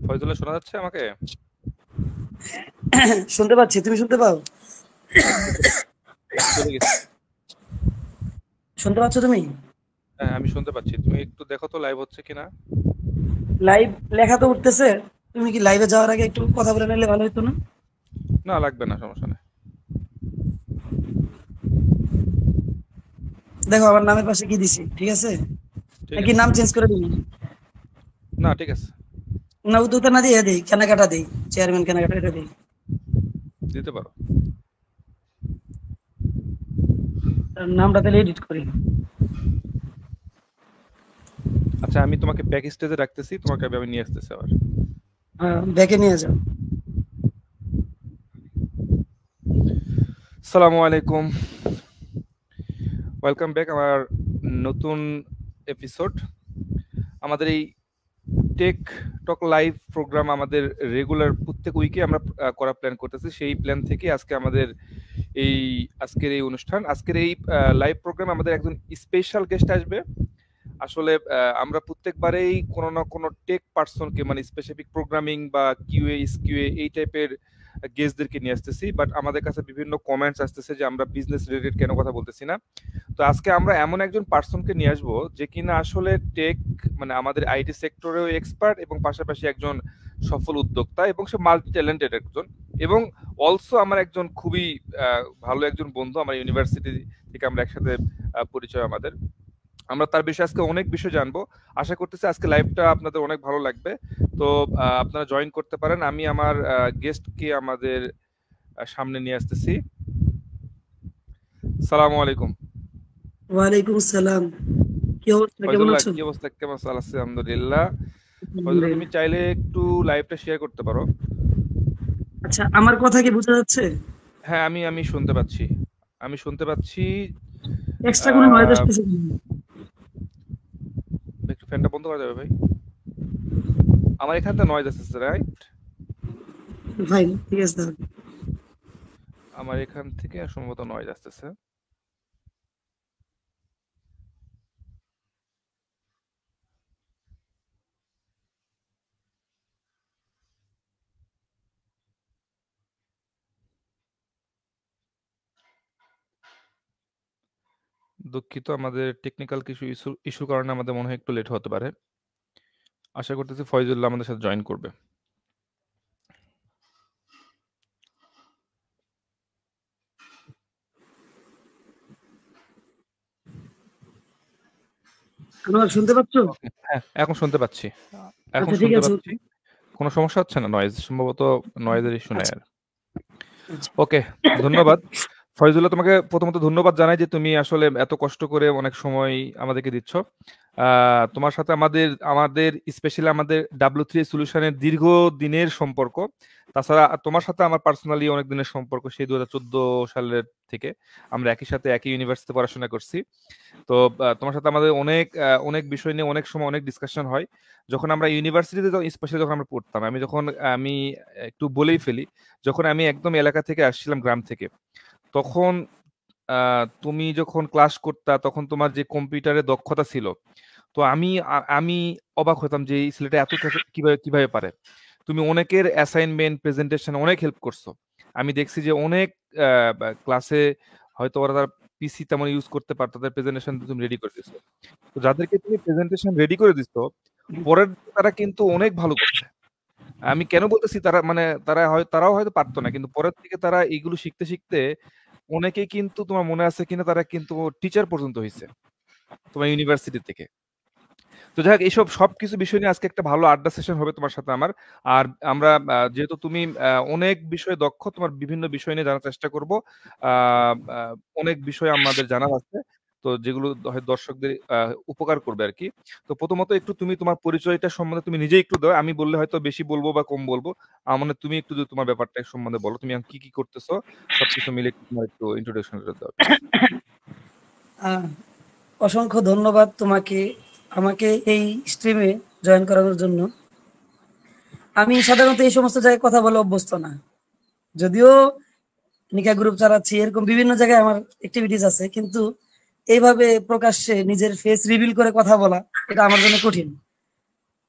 ফয়জুল্লাহ শোনা যাচ্ছে আমাকে? শুনতে পাচ্ছি, তুমি শুনতে পাও? চলে গেছে। শুনতে পাচ্ছ তুমি? হ্যাঁ আমি শুনতে পাচ্ছি, তুমি একটু দেখো তো লাইভ হচ্ছে কিনা। লাইভ লেখা তো উঠতেছে। তুমি কি লাইভে যাওয়ার আগে একটু কথা বলে নিলে ভালো হতো না? না লাগবে না, সমস্যা নেই। দেখো আমার নামের পাশে কি দিছি, ঠিক আছে? ঠিক নাকি আছে। নাম চেঞ্জ করে দিই? না ঠিক আছে, না উদ্যোক্তা না দিয়ে দিই, কেনাকাটা দিই, চেয়ারম্যান কেনাকাটা এটা দিই। দিতে পারো। নামটা তাহলে এডিট করি। আচ্ছা আমি তোমাকে ব্যাক স্টেজে রাখতেছি, তোমাকে আমি নিয়ে আসতেছি আবার। হ্যাঁ, ব্যাকে নিয়ে যাও। আসসালামু আলাইকুম, ওয়েলকাম ব্যাক আমার নতুন এপিসোড। আমাদের এই টেক টক লাইভ প্রোগ্রাম আমাদের রেগুলার প্রত্যেক উইকে আমরা করা প্ল্যান করতেছি। সেই প্ল্যান থেকে আজকে আমাদের এই আজকের এই অনুষ্ঠান, আজকের এই লাইভ প্রোগ্রামে আমাদের একজন স্পেশাল গেস্ট আসবে। আসলে আমরা প্রত্যেকবারেই কোনো না কোনো টেক পার্সনকে, মানে স্পেসিফিক প্রোগ্রামিং বা কিউএ এই টাইপের গেস্টদেরকে নিয়ে আসতেছি, বাট আমাদের কাছে বিভিন্ন কমেন্টস আসতেছে যে আমরা বিজনেস রিলেটেড কেন কথা বলতেছি না। তো আজকে আমরা এমন একজন পার্সনকে নিয়ে আসবো যে কিনা আসলে টেক, মানে আমাদের আইটি সেক্টরেও এক্সপার্ট এবং পাশাপাশি একজন সফল উদ্যোক্তা এবং সে মাল্টি ট্যালেন্টেড একজন, এবং অলসো আমার একজন খুবই ভালো একজন বন্ধু, আমার ইউনিভার্সিটি থেকে আমরা একসাথে পরিচয় আমাদের। আমরা তার বিষয়ে আজকে অনেক বিষয় জানবো। আশা করতেছি আজকে লাইভটা আপনাদের অনেক ভালো লাগবে। তো আপনারা জয়েন করতে পারেন। আমি আমার গেস্টকে আমাদের সামনে নিয়ে আসতেছি। সালামু আলাইকুম। ওয়ালাইকুম আসসালাম। কি অবস্থা, কেমন ফয়জুল্লাহ আছো? কি অবস্থা, কেমন আছো? আলহামদুলিল্লাহ। ফয়জুল্লাহ তুমি আলহামদুলিল্লাহ। চাইলে একটু লাইভটা শেয়ার করতে পারো। আচ্ছা, আমার কথা কি বোঝা যাচ্ছে? হ্যাঁ আমি আমি শুনতে পাচ্ছি, আমি শুনতে পাচ্ছি। এক্সট্রা কোনো নয়েজ আহ, আসতেছে কি? একটু ফ্যানটা বন্ধ করা যাবে ভাই? আমার এখানটা নয়েজ আসতেছে, রাইট? ফাইন, ঠিক আছে তাহলে। আমার এখান থেকে সম্ভবত নয়েজ আসতেছে। দুঃখিত, আমাদের টেকনিক্যাল কিছু ইস্যুর কারণে আমাদের মনে হয় একটু লেট হতে পারে। আশা করতেছি ফয়জুল্লাহ আমাদের সাথে জয়েন করবে। আমার শুনতে পাচ্ছ? ওকে, হ্যাঁ এখন শুনতে পাচ্ছি, এখন আচ্ছা ঠিক শুনতে আছে। পাচ্ছি। কোনো সমস্যা হচ্ছে না? নয়েজ সম্ভবত নয়েজের ইস্যু নেই আচ্ছা আর। আচ্ছা। ওকে, ধন্যবাদ। ফয়জুল্লাহ তোমাকে প্রথমত ধন্যবাদ জানাই যে তুমি আসলে এত কষ্ট করে অনেক সময় আমাদেরকে দিচ্ছ। তোমার সাথে আমাদের আমাদের স্পেশালি আমাদের W3 সলিউশনের দীর্ঘ দিনের সম্পর্ক। তাছাড়া তোমার সাথে আমার পার্সোনালি অনেক দিনের সম্পর্ক, সেই 2014 সালের থেকে আমরা একই সাথে একই ইউনিভার্সিটিতে পড়াশোনা করছি। তো তোমার সাথে আমাদের অনেক অনেক বিষয় নিয়ে অনেক সময় অনেক ডিসকাশন হয়। যখন আমরা ইউনিভার্সিটিতে, স্পেশালি যখন আমরা পড়তাম, আমি একটু বলেই ফেলি, যখন আমি একদম এলাকা থেকে আসছিলাম, গ্রাম থেকে, তখন তুমি যখন ক্লাস করতা তখন তোমার যে কম্পিউটারে দক্ষতা ছিল, তো আমি অবাক হতাম যে এই ছেলেটা এত কিভাবে কিভাবে পারে। তুমি অনেকের অ্যাসাইনমেন্ট প্রেজেন্টেশন অনেক হেল্প করছো। আমি দেখছি যে অনেক ক্লাসে হয়তো ওরা তার পিসি তেমন ইউজ করতে পারতো, তাদের প্রেজেন্টেশন তুমি রেডি করে দিছো। তো যাদেরকে তুমি প্রেজেন্টেশন রেডি করে দিছো, পরের দিকে তারা কিন্তু অনেক ভালো করছে। আমি কেন বলতেছি তারা, মানে তারাও হয়তো পারতো না, কিন্তু পরের দিকে তারা এইগুলো শিখতে শিখতে অনেকেই কিন্তু, তোমার মনে আছে কিনা, তারা কিন্তু টিচার পর্যন্ত হয়েছে তোমার ইউনিভার্সিটি থেকে। তো যাই হোক, এইসব সবকিছু বিষয় নিয়ে আজকে একটা ভালো আড্ডা সেশন হবে তোমার সাথে আমার। আর আমরা যেহেতু তুমি অনেক বিষয়ে দক্ষ, তোমার বিভিন্ন বিষয় নিয়ে জানার চেষ্টা করব। আহ, আহ, অনেক বিষয় আমাদের জানার আছে, তো যেগুলো হয়তো দর্শকদের উপকার করবে আর কি। তো প্রথমত একটু তুমি তোমার পরিচয়টা সম্বন্ধে তুমি নিজেই একটু দাও, আমি বললে হয়তো বেশি বলবো বা কম বলবো। মানে তুমি একটু যদি তোমার ব্যাপারটা সম্বন্ধে বলো, তুমি এখন কি কি করতেছো, সবকিছু মিলে একটু তোমার একটু ইন্ট্রোডাকশন দাও প্লিজ। আহ, অসংখ্য ধন্যবাদ তোমাকে আমাকে এই স্ট্রিমে জয়েন করানোর জন্য। আমি সাধারণত এই সমস্ত জায়গায় কথা বলে অভ্যস্ত না, যদিও নিকা গ্রুপ চালাচ্ছি, এরকম বিভিন্ন জায়গায় আমার অ্যাক্টিভিটিস আছে, কিন্তু এইভাবে প্রকাশ্যে নিজের ফেস রিভিল করে কথা বলা এটা আমার জন্য কঠিন।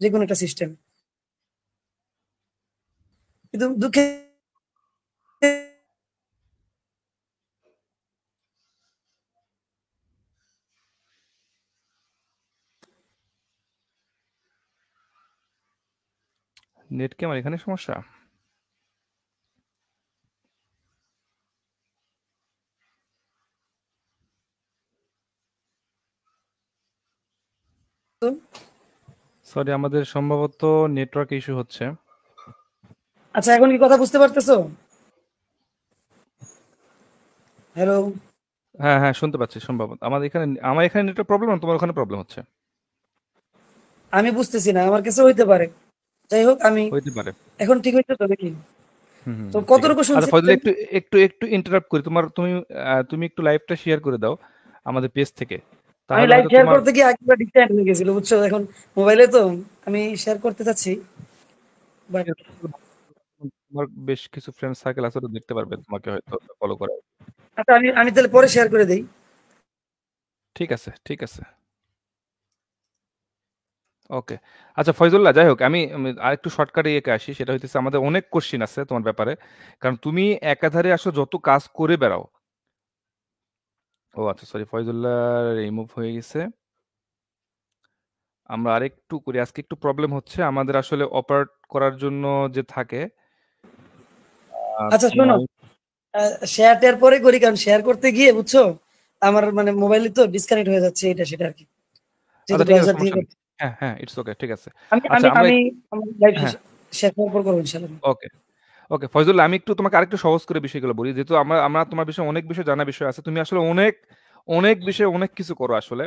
যে কোনো একটা সিস্টেম। কিন্তু দুঃখে নেট কি আমার এখানে সমস্যা? সরি, আমাদের সম্ভবত নেটওয়ার্ক ইস্যু হচ্ছে। আচ্ছা, এখন কি কথা বুঝতে পারতেছো? হ্যালো, হ্যাঁ হ্যাঁ, শুনতে পাচ্ছি সম্ভবত। আমার এখানে নেটওয়ার্ক প্রবলেম, তোমার ওখানে প্রবলেম হচ্ছে। আমি বুঝতেছি না, আমার কাছে হইতে পারে। যাই হোক, আমি হইতে পারে। এখন ঠিক হইতে তো দেখি। তো ঠিক আছে। কতটুকু আচ্ছা শুনছি? ফজলে, একটু একটু একটু ইন্টারাপ্ট করি। তুমি একটু লাইভটা শেয়ার করে দাও আমাদের পেজ থেকে, আমি তাহলে লাইভ হয়তো শেয়ার তোমার করতে গিয়ে একবার ডিসকানেক্ট হয়ে গেছিল, বুঝছো? এখন মোবাইলে তো আমি শেয়ার করতে চাচ্ছি, বাট তোমার বেশ কিছু ফ্রেন্ড সার্কেল আছে, তো দেখতে পারবে তোমাকে হয়তো ফলো করে। আচ্ছা, আমি আমি তাহলে পরে শেয়ার করে দেই। ঠিক আছে, ঠিক আছে, ওকে। আচ্ছা ফয়জুল্লাহ, যাই হোক, আমি আরেকটু শর্টকাটে এঁকে আসি। সেটা হইতেছে, আমাদের অনেক কোশ্চিন আছে তোমার ব্যাপারে, কারণ তুমি একাধারে আসো যত কাজ করে বেড়াও। ও আচ্ছা, সরি, ফয়জুল্লাহ রিমুভ হয়ে গেছে। আমরা আরেকটু করি, আজকে একটু প্রবলেম হচ্ছে আমাদের আসলে অপারেট করার জন্য যে থাকে। আচ্ছা শোনো, তোমার শেয়ার টেয়ার পরে করি, কারণ শেয়ার করতে গিয়ে, বুঝছো, আমার মানে মোবাইলে তো ডিসকানেক্ট হয়ে যাচ্ছে, এটা সেটা আর কি, যেহেতু আচ্ছা ঠিক আছে, ব্রাউজার দিয়ে সমস্যা নেই। করছি। হ্যাঁ হ্যাঁ, ইটস ওকে, ঠিক আছে। আমি আচ্ছা আমি আমরা আমি আমার লাইভ হ্যাঁ, শেয়ার করার পর করবো ইনশাআল্লাহ। ওকে ওকে ফয়জুল্লাহ, আমি একটু তোমাকে আরেকটু সহজ করে বিষয়গুলো বলি, যেহেতু আমরা আমরা তোমার বিষয়ে অনেক বিষয় জানা বিষয় আছে। তুমি আসলে অনেক অনেক বিষয়ে অনেক কিছু করো আসলে।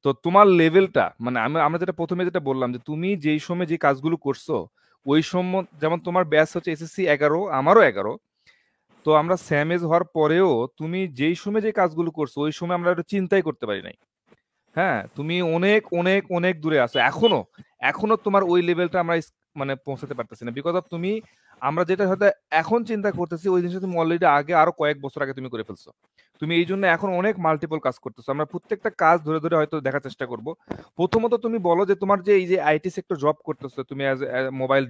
তো তোমার লেভেলটা, মানে আমরা যেটা প্রথমে যেটা বললাম, যে তুমি যেই সময় যে কাজগুলো করছো ওই সময়, যেমন তোমার ব্যাচ হচ্ছে এসএসসি 11, আমারও 11। তো আমরা সেম এজ হওয়ার পরেও তুমি যেই সময় যে কাজগুলো করছো ওই সময় আমরা ওটা চিন্তাই করতে পারি নাই। হ্যাঁ, তুমি অনেক অনেক অনেক দূরে আছো এখনো। এখনো তোমার ওই লেভেলটা আমরা মানে পৌঁছাতে পারতেছি না, বিকজ অফ তুমি, আমরা যেটা হয়তো এখন চিন্তা করতেছি ওই জিনিসটা তুমি অলরেডি আগে, আরো কয়েক বছর আগে তুমি করে ফেলছো। তুমি এই জন্য এখন অনেক মাল্টিপল কাজ করতেছো। আমরা প্রত্যেকটা কাজ ধরে ধরে হয়তো দেখার চেষ্টা করব। প্রথমত তুমি বলো যে তোমার যে এই যে আইটি সেক্টর জব করতেছো, তুমি অ্যাজ মোবাইল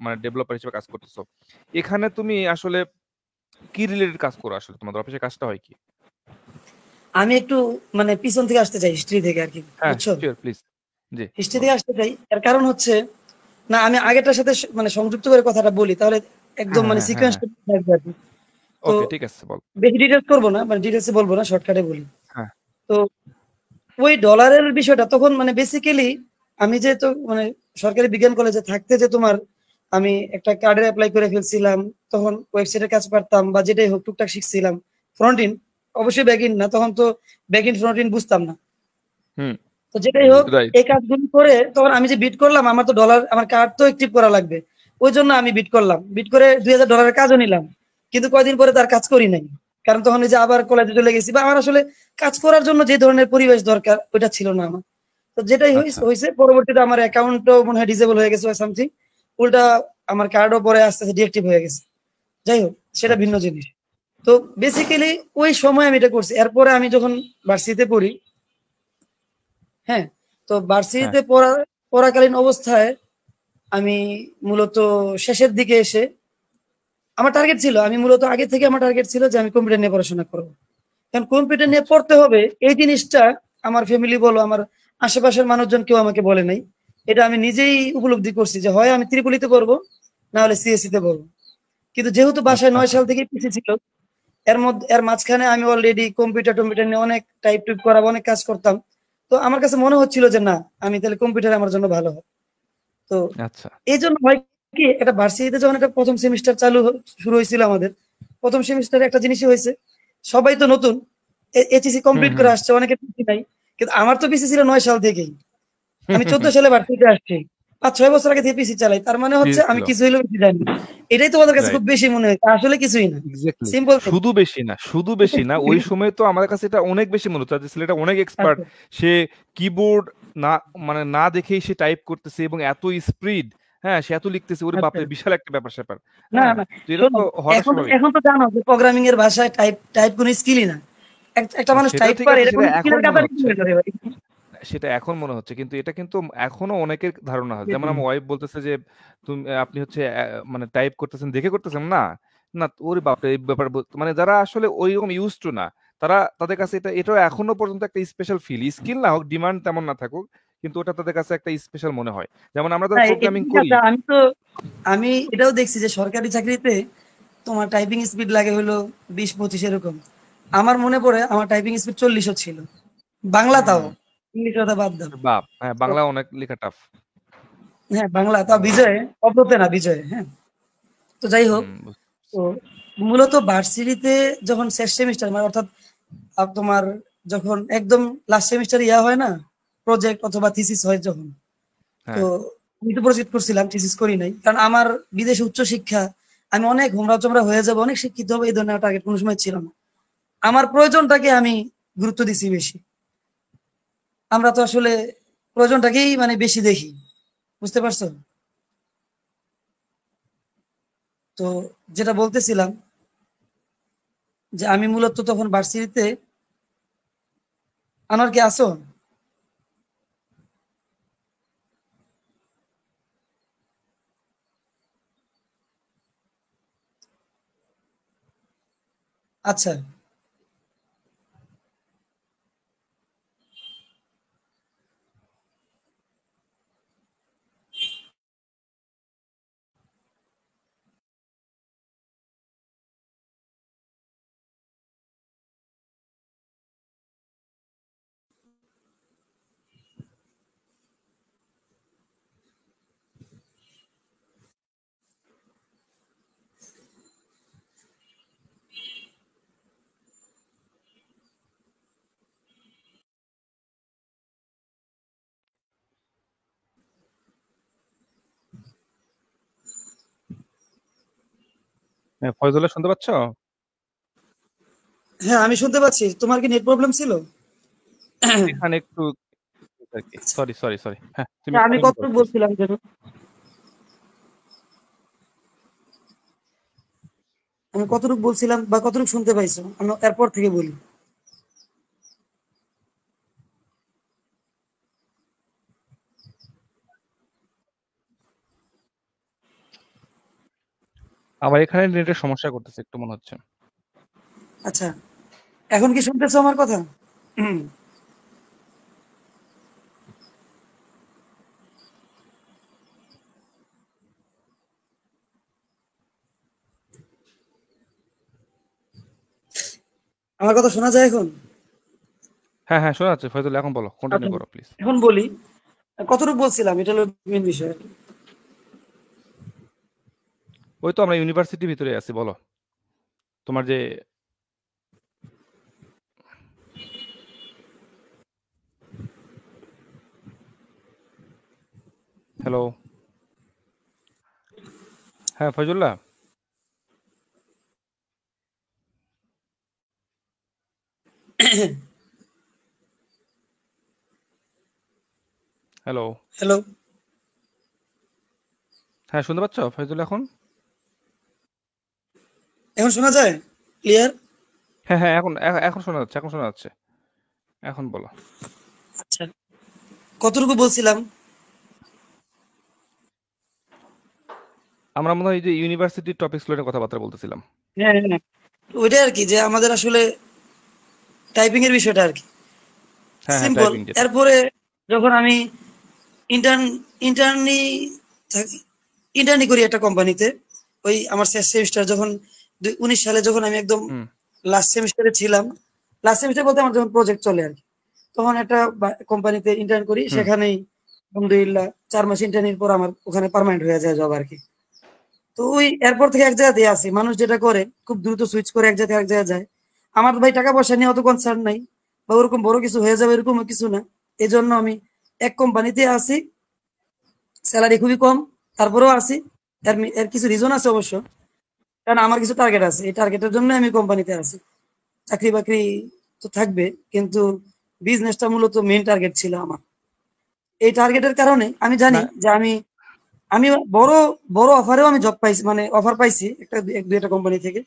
মানে ডেভেলপার হিসেবে কাজ করতেছো, এখানে তুমি আসলে কি রিলেটেড কাজ করো? আসলে তোমাদের অফিসে কাজটা হয় কি? আমি একটু মানে পিছন থেকে আসতে চাই, হিস্ট্রি থেকে আর কি, হ্যাঁ বুঝছো? Sure, please. জি হিস্ট্রি বলো। থেকে আসতে চাই, এর কারণ হচ্ছে, না আমি আগেরটার সাথে মানে সংযুক্ত করে কথাটা বলি, তাহলে একদম হ্যাঁ মানে হ্যাঁ হ্যাঁ সিকোয়েন্স হ্যাঁ, থাকবে আর কি। তো ওকে ঠিক আছে, বল। বেশি ডিটেলস করবো না, মানে ডিটেলসে বলবো না, শর্টকাটে বলি। হ্যাঁ তো ওই ডলারের বিষয়টা তখন মানে বেসিক্যালি, আমি যে তো মানে সরকারি বিজ্ঞান কলেজে থাকতে, যে তোমার আমি একটা কার্ডের অ্যাপ্লাই করে ফেলছিলাম, তখন ওয়েবসাইটের কাজ পারতাম বা যেটাই হোক টুকটাক শিখছিলাম। ফ্রন্ট ইন, অবশ্যই ব্যাক ইন না, তখন তো ব্যাক ইন ফ্রন্ট ইন বুঝতাম না। হুম, তো যেটাই হোক, রাইট। এই কাজগুলো করে তখন আমি যে বিট করলাম, আমার তো ডলার, আমার কার্ড তো অ্যাক্টিভ করা লাগবে। ওই জন্য আমি বিট করলাম, বিট করে $2000 কাজও নিলাম। কিন্তু কয়দিন পরে তার কাজ করি নাই, কারণ তখন এই যে আবার কলেজে চলে গেছি, বা আমার আসলে কাজ করার জন্য যে ধরনের পরিবেশ দরকার ওইটা ছিল না আমার। তো যেটাই আচ্ছা হয়েছে, পরবর্তীতে আমার অ্যাকাউন্টও মনে হয় ডিসেবল হয়ে গেছে সামথিং, উল্টা আমার কার্ডও পরে আস্তে আস্তে ডিএক্টিভ হয়ে গেছে। যাই হোক, সেটা ভিন্ন আচ্ছা জিনিস। তো বেসিক্যালি ওই সময় আমি এটা করছি। এরপরে আমি যখন ভার্সিটিতে পড়ি, হ্যাঁ, তো হ্যাঁ ভার্সিটিতে পড়াকালীন অবস্থায় আমি মূলত শেষের দিকে এসে, আমার টার্গেট ছিল, আমি মূলত আগে থেকে আমার টার্গেট ছিল যে আমি কম্পিউটার নিয়ে পড়াশোনা করবো। কারণ কম্পিউটার নিয়ে আচ্ছা পড়তে হবে, এই জিনিসটা আমার ফ্যামিলি বলো, আমার আশেপাশের মানুষজন কেউ আমাকে বলে নাই। এটা আমি নিজেই উপলব্ধি করছি, যে হয় আমি ত্রিপলিতে পড়বো, না হলে সিএসসি তে পড়বো। কিন্তু যেহেতু বাসায় আচ্ছা 9 সাল থেকে পিসি ছিল, এর মাঝখানে আমি অলরেডি কম্পিউটার নিয়ে অনেক টাইপ টুইপ করা, অনেক কাজ করতাম। তো আমার কাছে মনে হচ্ছিল যে না, আমি তাহলে কম্পিউটার আমার জন্য ভালো হয়। তো আচ্ছা এই জন্য হয় কি, একটা ভার্সিটিতে যখন একটা প্রথম সেমিস্টার শুরু হয়েছিল আমাদের, প্রথম সেমিস্টারে একটা জিনিসই হয়েছে, সবাই তো নতুন, এইচএসসি হুম কমপ্লিট করে হুম আসছে, অনেকের পিসি নাই। কিন্তু আমার তো পিসি ছিল 9 সাল থেকেই। আমি 14 সালে ভার্সিটিতে আসছি, 5-6 বছর আগে থেকে পিসি চালাই, তার মানে হচ্ছে আমি ছিল, কিছু হইলেও বেশি জানি। এটাই তোমাদের কাছে খুব রাইট। বেশি মনে হয়েছে, আসলে কিছুই না, এক্স্যাক্টলি। Simple thing. শুধু বেশি না, শুধু বেশি না, ওই সময় তো আমাদের কাছে এটা অনেক বেশি মনে হতো যে ছেলেটা অনেক এক্সপার্ট। আচ্ছা সে কিবোর্ড না, মানে না দেখেই সে টাইপ করতেছে এবং এত স্পিড। হ্যাঁ, সে এত লিখতেছে, ওরে আচ্ছা। বাপরে, বিশাল একটা ব্যাপার স্যাপার। না হ্যাঁ, না, তো এটা শোনো, তো হওয়াটা এখন স্বাভাবিক। এখন তো জানো যে প্রোগ্রামিং এর ভাষায় টাইপ টাইপ কোনো স্কিলই না। একটা মানুষ সেটা টাইপ ঠিক পারে, আছে, এটা সেটা কোনো এখন স্কিলের মনে কাতারে কি হচ্ছে। হয়ে যাবে ভাই? সেটা এখন মনে হচ্ছে, কিন্তু এটা কিন্তু এখনো অনেকের ধারণা হয়। যেমন আমার ওয়াইফ বলতেছে যে তুমি আপনি হচ্ছে মানে টাইপ করতেছেন দেখে করতেছেন না, না ওরে বাপরে এই ব্যাপার মানে যারা আসলে ওইরকম ইউজ টু না, তারা তাদের কাছে এটাও এখনো পর্যন্ত একটা স্পেশাল ফিল, স্কিল না হোক, ডিমান্ড তেমন না থাকুক, কিন্তু ওটা তাদের কাছে একটা স্পেশাল মনে হয়। যেমন আমরা যারা হ্যাঁ, এটা প্রোগ্রামিং ঠিক করি। আছে। আমি এটাও দেখছি যে সরকারি চাকরিতে তোমার টাইপিং স্পিড লাগে হলো 20-25 এরকম। আমার মনে পড়ে আমার টাইপিং স্পিড 40 ছিল, বাংলা তাও, হুম। ইংলিশ কথা বাদ দাও। বাপ, হ্যাঁ তো বাংলা অনেক লেখা টাফ। হ্যাঁ, বাংলা তাও বিজয়ে, অব্রতে না বিজয়ে। হ্যাঁ, তো যাই হোক, হুম। তো মূলত ভার্সিটিতে যখন শেষ সেমিস্টার মানে অর্থাৎ তোমার যখন একদম লাস্ট সেমিস্টার ইয়া হয় না, প্রজেক্ট অথবা থিসিস হয় যখন, তো হ্যাঁ। আমি তো প্রজেক্ট করছিলাম, থিসিস করি নাই, কারণ আমার বিদেশে উচ্চ শিক্ষা, আমি অনেক হোমরা চোমরা হয়ে যাবো, অনেক শিক্ষিত হবে, এই ধরনের টার্গেট কোনো সময় ছিল না। আমার প্রয়োজনটাকে আমি গুরুত্ব দিছি বেশি। আমরা তো আসলে প্রয়োজনটাকেই মানে বেশি দেখি, বুঝতে পারছো? তো যেটা বলতেছিলাম যে আমি মূলত তখন ভার্সিটিতে, আনোয়ার কি আসো? আচ্ছা, হ্যাঁ, ফয়জুল্লাহ শুনতে পাচ্ছ? হ্যাঁ আমি শুনতে পাচ্ছি। তোমার কি নেট প্রবলেম ছিল? এখানে একটু আর কি, সরি সরি সরি, হ্যাঁ তুমি আমি কন্টিনিউ করো কতটুকু প্লিজ। বলছিলাম যেন, আমি কতটুকু বলছিলাম বা কতটুকু শুনতে পাইছো, আমি এরপর থেকে বলি। আমার এখানে নেটের সমস্যা করতেছে একটু মনে হচ্ছে। আচ্ছা, এখন কি শুনতেছো আমার কথা? আমার কথা শোনা যায় এখন? হ্যাঁ হ্যাঁ শোনা যাচ্ছে ফয়জুল্লাহ, এখন বলো, কন্টিনিউ আচ্ছা, করো প্লিজ। এখন বলি কতটুকু বলছিলাম, এটা হলো মেন বিষয়। ওই তো আমরা ইউনিভার্সিটির ভিতরে আছি, বলো তোমার যে, হ্যালো, হ্যাঁ ফয়জুল্লাহ। হ্যালো। হ্যালো, হ্যাঁ শুনতে পাচ্ছ ফয়জুল্লাহ এখন? এখন শোনা যায় ক্লিয়ার? হ্যাঁ হ্যাঁ এখন এখন শোনা যাচ্ছে, এখন শোনা যাচ্ছে, এখন বলো। আচ্ছা, কতটুকু বলছিলাম? আমরা মনে হয় এই যে ইউনিভার্সিটির টপিকস গুলো নিয়ে কথাবার্তা বলতেছিলাম। হ্যাঁ হ্যাঁ, ওইটাই আর কি, যে আমাদের আসলে টাইপিং এর বিষয়টা আর কি হ্যাঁ হ্যাঁ সিম্পল। টাইপিং যেটা। এরপরে যখন আমি ইন্টার্ন ইন্টার্নি ইন্টার্নি করি একটা কোম্পানিতে, ওই আমার শেষ সেমিস্টার যখন 2019 সালে, যখন আমি একদম হুম। লাস্ট সেমিস্টারে ছিলাম, লাস্ট সেমিস্টার বলতে আমার যখন প্রজেক্ট চলে আর কি, তখন একটা কোম্পানিতে ইন্টার্ন করি, হুম। সেখানেই আলহামদুলিল্লাহ 4 মাস ইন্টার্নির পর আমার ওখানে পার্মানেন্ট হয়ে যায় জব আর কি। তো ওই এরপর থেকে এক জায়গাতে আছি, মানুষ যেটা করে খুব দ্রুত সুইচ করে এক জায়গায় এক জায়গায় যায়। আমার ভাই টাকা পয়সা নিয়ে অত কনসার্ন নাই, বা ওরকম বড় কিছু হয়ে যাবে এরকম কিছু না। এই জন্য আমি এক কোম্পানিতে আছি, স্যালারি খুবই কম, তারপরেও আছি। এর কিছু রিজন আছে অবশ্য, কারণ আমার কিছু টার্গেট আছে, এই টার্গেটের জন্য আমি কোম্পানিতে আছি। চাকরি বাকরি তো থাকবে, কিন্তু বিজনেসটা মূলত মেইন টার্গেট ছিল আমার। এই টার্গেটের কারণে আমি জানি না। যে আমি আমি বড় বড় অফারেও আমি জব পাইছি, মানে অফার পাইছি একটা এক দুইটা কোম্পানি থেকে,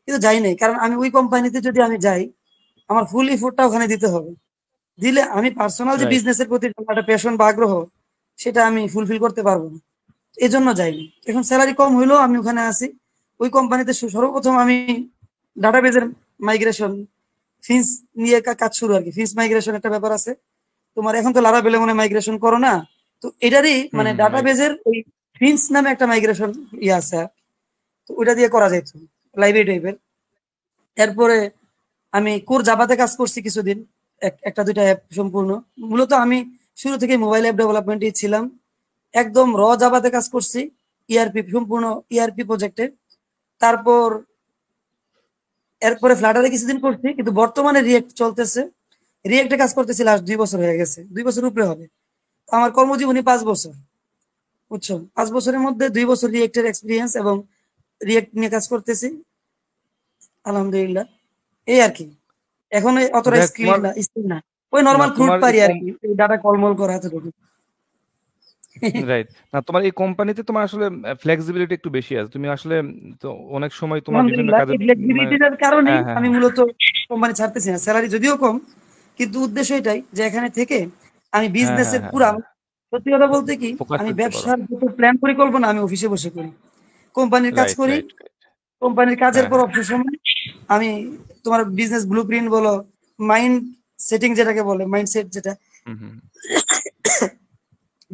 কিন্তু যাই নাই, কারণ আমি ওই কোম্পানিতে যদি আমি যাই, আমার ফুল ইফোর্টটা ওখানে দিতে হবে। দিলে আমি পার্সোনাল যে রাইট। বিজনেসের প্রতি একটা প্যাশন বা আগ্রহ সেটা আমি ফুলফিল করতে পারবো না, এই জন্য যাইনি। এখন স্যালারি কম হইলেও আমি ওখানে আছি। ওই কোম্পানিতে সর্বপ্রথম আমি ডাটাবেজের মাইগ্রেশন, ফিন্স নিয়ে কাজ শুরু আর কি। ফিন্স মাইগ্রেশন একটা ব্যাপার আছে তোমার, এখন তো লারাভেলে মনে মাইগ্রেশন করো না, তো এটারই মানে রাইট। ডাটাবেজের ওই ফিন্স নামে একটা মাইগ্রেশন ইয়ে আছে, তো ওইটা দিয়ে করা যাইতো, লাইব্রেরি টাইপের। এরপরে আমি কোর জাভাতে কাজ করছি কিছুদিন, একটা দুইটা অ্যাপ সম্পূর্ণ। মূলত আমি শুরু থেকে মোবাইল অ্যাপ ডেভেলপমেন্টই ছিলাম, একদম জাভাতে কাজ করছি, ইআরপি সম্পূর্ণ ইআরপি প্রজেক্টে। তারপর এরপরে ফ্লাটারে কিছুদিন করছি, কিন্তু বর্তমানে রিয়েক্ট চলতেছে। রিয়েক্টে কাজ করতেছি লাস্ট 2 বছর হয়ে গেছে, 2 বছর উপরে হবে। তো আমার কর্মজীবনী 5 বছর, বুঝছো? 5 বছরের মধ্যে 2 বছর রিয়েক্টের এক্সপিরিয়েন্স এবং রিয়েক্ট নিয়ে কাজ করতেছি, আলহামদুলিল্লাহ। এই আর কি, এখন অতটা দেখ স্কিল তোমার না, স্কিল না, ওই না নর্মাল ক্রুড তোমার পারি আর কি, ডাটা কলমল করা এতটুকু। রাইট, না তোমার এই কোম্পানিতে তোমার আসলে ফ্লেক্সিবিলিটি একটু বেশি আছে। তুমি আসলে তো অনেক সময় তোমার বিভিন্ন আলহামদুলিল্লাহ, কাজে এই মানে ফ্লেক্সিবিলিটির কারণেই হ্যাঁ হ্যাঁ আমি হ্যাঁ মূলত কোম্পানি ছাড়তেছি না। স্যালারি যদিও কম, কিন্তু উদ্দেশ্য এটাই যে এখানে থেকে আমি হ্যাঁ হ্যাঁ বিজনেসের হ্যাঁ পুরা, হ্যাঁ সত্যি কথা বলতে কি, ফোকাস আমি করতে পারো। ব্যবসার যত প্ল্যান পরিকল্পনা আমি অফিসে বসে করি, কোম্পানির কাজ রাইট করি। Right right. কোম্পানির কাজের হ্যাঁ পর হ্যাঁ অবসর সময় আমি তোমার বিজনেস ব্লু প্রিন্ট বলো, মাইন্ড সেটিং যেটাকে বলে, মাইন্ডসেট যেটা, হুম হুম।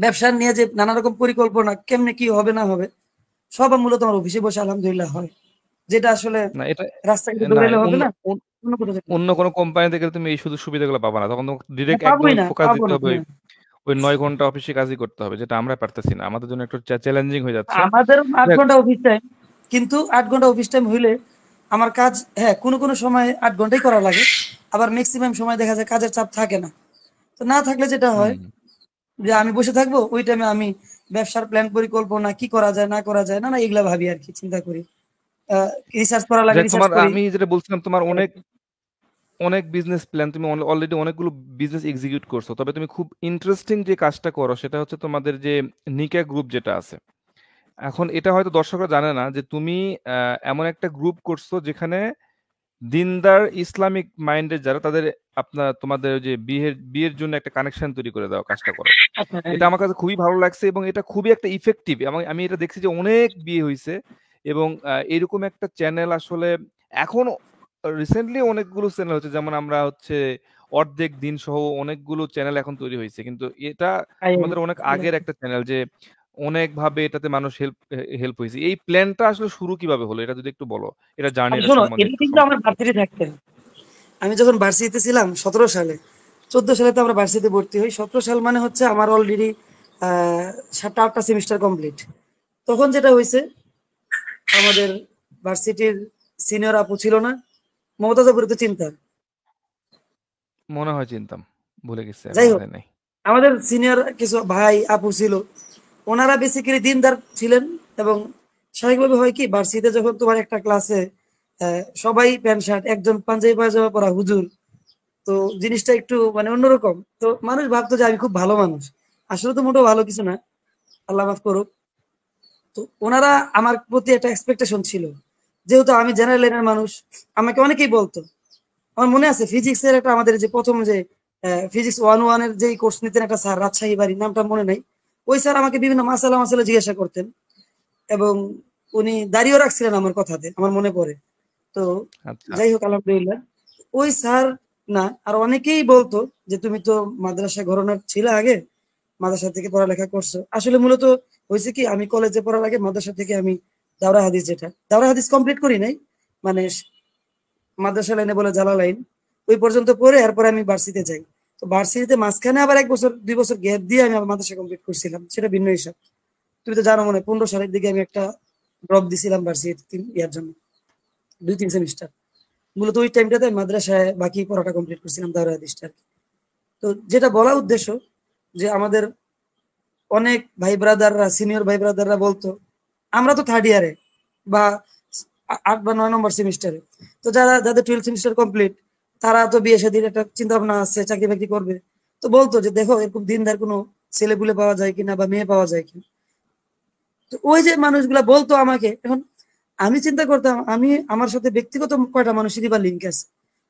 ব্যবসার নিয়ে যে নানা রকম পরিকল্পনা কেমনে কি হবে না হবে, সব মূলত আমার অফিসে বসে আলহামদুলিল্লাহ হয়, যেটা আসলে না এটা রাস্তাঘাটে না দৌড়াইলে হবে অন্য না, অন্য কোথাও যেতে হবে। অন্য কোনো কোম্পানিতে গেলে তুমি এই সুযোগ সুবিধাগুলো পাবা না, তখন হ্যাঁ, ডিরেক্ট একদম পাবোই না, ফোকাস পাবো দিতে না, হবে হ্যাঁ। ওই 9 ঘন্টা অফিসে কাজই করতে হবে, যেটা আমরা পারতেছি না, আমাদের জন্য একটু চ্যালেঞ্জিং হয়ে যাচ্ছে। আমাদের আট দেখ ঘন্টা অফিস টাইম, কিন্তু 8 ঘন্টা অফিস টাইম হইলে আমার কাজ, হ্যাঁ কোনো কোনো সময় 8 ঘন্টাই করা লাগে, আবার ম্যাক্সিমাম সময় দেখা যায় কাজের চাপ থাকে না। তো না থাকলে যেটা হয় হুম যে আমি বসে থাকবো, ওই টাইমে আমি ব্যবসার প্ল্যান পরিকল্পনা কি করা যায় না করা যায়, না না এগুলা ভাবি আর কি, চিন্তা করি, রিসার্চ করা লাগে দেখ রিসার্চ তোমার করি। আমি যেটা বলছিলাম, তোমার অনেক অনেক বিজনেস প্ল্যান, তুমি অলরেডি অনেকগুলো বিজনেস এক্সিকিউট করছো, তবে তুমি খুব ইন্টারেস্টিং যে কাজটা করো সেটা হচ্ছে তোমাদের যে নিকা গ্রুপ যেটা আছে। এখন এটা হয়তো দর্শকরা জানে না যে তুমি এমন একটা গ্রুপ করছো যেখানে দিনদার ইসলামিক মাইন্ডের যারা তাদের তোমাদের যে বিয়ের বিয়ের জন্য একটা কানেকশন তৈরি করে দেওয়া কাজটা করো। আচ্ছা, হ্যাঁ। এটা আমার কাছে খুবই ভালো লাগছে এবং এটা খুবই একটা ইফেক্টিভ, এবং আমি এটা দেখছি যে অনেক বিয়ে হয়েছে। এবং এরকম একটা চ্যানেল আসলে এখন রিসেন্টলি অনেকগুলো চ্যানেল হচ্ছে, যেমন আমরা হচ্ছে অর্ধেক দিন সহ অনেকগুলো চ্যানেল এখন তৈরি হয়েছে, কিন্তু এটা তোমাদের অনেক আগের একটা চ্যানেল যে অনেক ভাবে এটাতে মানুষ হেল্প হেল্প হয়েছে। এই প্ল্যানটা আসলে শুরু কিভাবে হলো এটা যদি একটু বলো, এটা আচ্ছা, জার্নিটা শোনো, সম্বন্ধে এটা একটু কিন্তু আমার সংক্ষেপে বলো। ভার্সিটি থাকতে, আমি যখন ভার্সিটিতে ছিলাম 17 সালে, 14 সালে তো আমরা ভার্সিটিতে ভর্তি হই, 17 সাল মানে হচ্ছে আমার অলরেডি 7টা 8টা সেমিস্টার কমপ্লিট। তখন যেটা হয়েছে, আমাদের ভার্সিটির সিনিয়র আপু ছিল না, মমতাজাপুরে তো চিন্তা, মনে হয় চিনতাম, ভুলে গেছি এখন যাই হোক, মাথায় নাই। আমাদের সিনিয়র কিছু ভাই আপু ছিল, ওনারা বেসিক্যালি দিনদার ছিলেন। এবং স্বাভাবিকভাবে হয় কি, ভার্সিটিতে যখন তোমার একটা ক্লাসে সবাই প্যান্ট শার্ট, একজন পাঞ্জাবি পায়জামা পরা হুজুর, তো জিনিসটা একটু মানে অন্যরকম। তো মানুষ ভাবতো যে আমি খুব ভালো মানুষ, আসলে তো মোটেও ভালো কিছু না, আল্লাহ মাফ করুক। তো ওনারা আমার প্রতি একটা এক্সপেকটেশন ছিল, যেহেতু আমি জেনারেল লাইনের মানুষ, আমাকে অনেকেই বলতো। আমার মনে আছে ফিজিক্স এর একটা, আমাদের যে প্রথম যে ফিজিক্স 1-1 এর যে কোর্স নিতেন একটা স্যার, রাজশাহী বাড়ি, নামটা মনে নাই, ওই স্যার আমাকে বিভিন্ন মাসালা মাসালা জিজ্ঞাসা করতেন, এবং উনি দাঁড়িয়েও রাখছিলেন আমার কথাতে, আমার মনে পড়ে। তো আচ্ছা। যাই হোক, আলহামদুলিল্লাহ, ওই স্যার না আর অনেকেই বলতো যে তুমি তো মাদ্রাসা ঘরানার ছিলে আগে, মাদ্রাসা থেকে পড়ালেখা করছো। আসলে মূলত হয়েছে কি, আমি কলেজে পড়ার আগে মাদ্রাসা থেকে আমি দাওরা হাদিস, যেটা দাওরা হাদিস কমপ্লিট করি নাই, মানে মাদ্রাসা লাইনে বলে জালালাইন, ওই পর্যন্ত পড়ে এরপরে আমি ভার্সিটিতে যাই। তো ভার্সিটিতে মাঝখানে আবার 1 বছর 2 বছর গ্যাপ দিয়ে আমি আবার মাদ্রাসা কমপ্লিট করছিলাম, সেটা ভিন্ন হিসাব। তুমি তো জানো, মনে হয় 15 সালের দিকে আমি একটা ড্রপ দিছিলাম ভার্সিটি ইয়ার জন্য, 2-3 সেমিস্টার। মূলত ওই টাইমটাতে মাদ্রাসায় বাকি পড়াটা কমপ্লিট করছিলাম, দাওরা হাদিসটা আর কি। তো যেটা বলা উদ্দেশ্য, যে আমাদের অনেক ভাই ব্রাদাররা, সিনিয়র ভাই ব্রাদাররা বলতো, আমরা তো থার্ড ইয়ারে বা 8 বা 9 নম্বর সেমিস্টারে, তো যাদের 12 সেমিস্টার কমপ্লিট, তারা তো বিয়ে শাদীর একটা চিন্তা ভাবনা আছে, চাকরি বাকরি করবে। তো বলতো যে দেখো এরকম দিনদার কোনো ছেলে পুলে পাওয়া যায় কিনা বা মেয়ে পাওয়া যায় কিনা। তো ওই যে মানুষগুলা বলতো আমাকে, এখন আমি চিন্তা করতাম, আমি আমার সাথে ব্যক্তিগত কয়টা মানুষেরই বা লিঙ্ক আছে,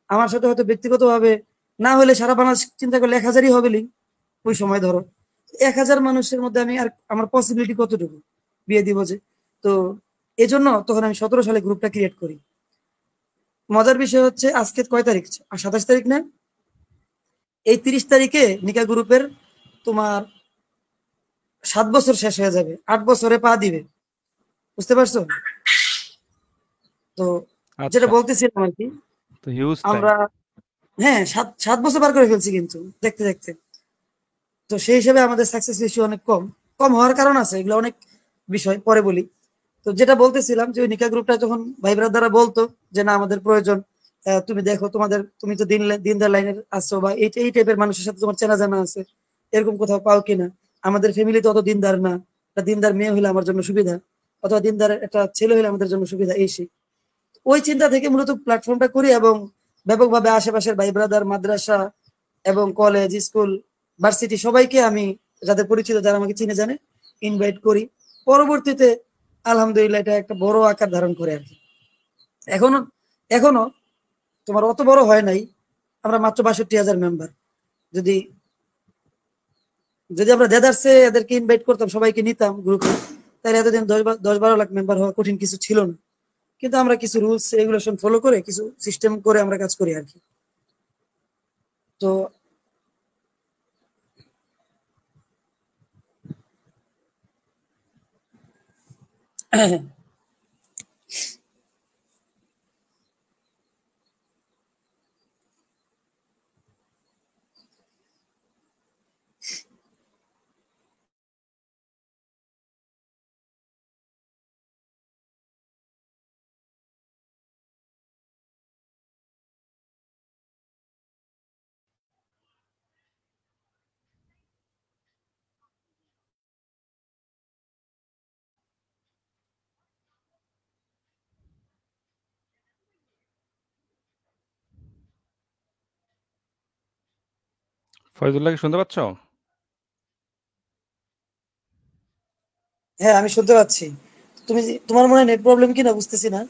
আমার সাথে হয়তো ব্যক্তিগত ভাবে না হলে সারা বাংলাদেশ চিন্তা করলে 1000ই হবে লিঙ্ক। ওই সময় ধরো 1000 মানুষের মধ্যে আমি আর আমার পসিবিলিটি কতটুকু বিয়ে দিব যে। তো এজন্য তখন আমি 17 সালে গ্রুপটা ক্রিয়েট করি। মজার বিষয় হচ্ছে আজকে কয় তারিখ? 27 তারিখ না? এই 30 তারিখে নিকা গ্রুপের তোমার 7 বছর শেষ হয়ে যাবে, 8 বছরে পা দিবে। বুঝতে পারছো? তো যেটা আচ্ছা, বলতেছিলাম আর কি, তো হিউজ টাইম। আমরা হ্যাঁ 7 বছর পার করে ফেলছি কিন্তু দেখতে দেখতে। তো সেই হিসেবে আমাদের সাকসেস রেশিও অনেক কম। কম হওয়ার কারণ আছে, এগুলো অনেক বিষয় পরে বলি। তো যেটা বলতেছিলাম যে ওই নিকা গ্রুপটা যখন ভাই ব্রাদাররা বলতো যে না আমাদের প্রয়োজন, তুমি দেখো তুমি তো দিনদার লাইনের আছো বা এই টাইপের মানুষের সাথে তোমার চেনা জানা আছে, এরকম কোথাও পাও কিনা, আমাদের ফ্যামিলিতে অত দিনদার না, একটা দিনদার মেয়ে হলে আমার জন্য সুবিধা, অথবা দিনদার একটা ছেলে হলে আমাদের জন্য সুবিধা, এই সেই। ওই চিন্তা থেকে মূলত প্ল্যাটফর্মটা করি এবং ব্যাপকভাবে আশেপাশের ভাই ব্রাদার, মাদ্রাসা এবং কলেজ, স্কুল, ভার্সিটি সবাইকে আমি, যাদের পরিচিত, যারা আমাকে চিনে জানে, ইনভাইট করি। পরবর্তীতে আলহামদুলিল্লাহ এটা একটা বড় আকার ধারণ করে আর কি। এখনো এখনো তোমার অত বড় হয় নাই, আমরা মাত্র 62,000 মেম্বার। যদি যদি আমরা দেদারসে এদেরকে ইনভাইট করতাম, সবাইকে নিতাম গ্রুপে, তাহলে এতদিন 10-12 লাখ মেম্বার হওয়া কঠিন কিছু ছিল না। কিন্তু আমরা কিছু রুলস রেগুলেশন ফলো করে, কিছু সিস্টেম করে আমরা কাজ করি আর কি। তো ফয়জুল্লাহকে শুনতে পাচ্ছ? হ্যাঁ আমি শুনতে পাচ্ছি। তোমার মনে হয় নেট প্রবলেম কিনা বুঝতেছি না।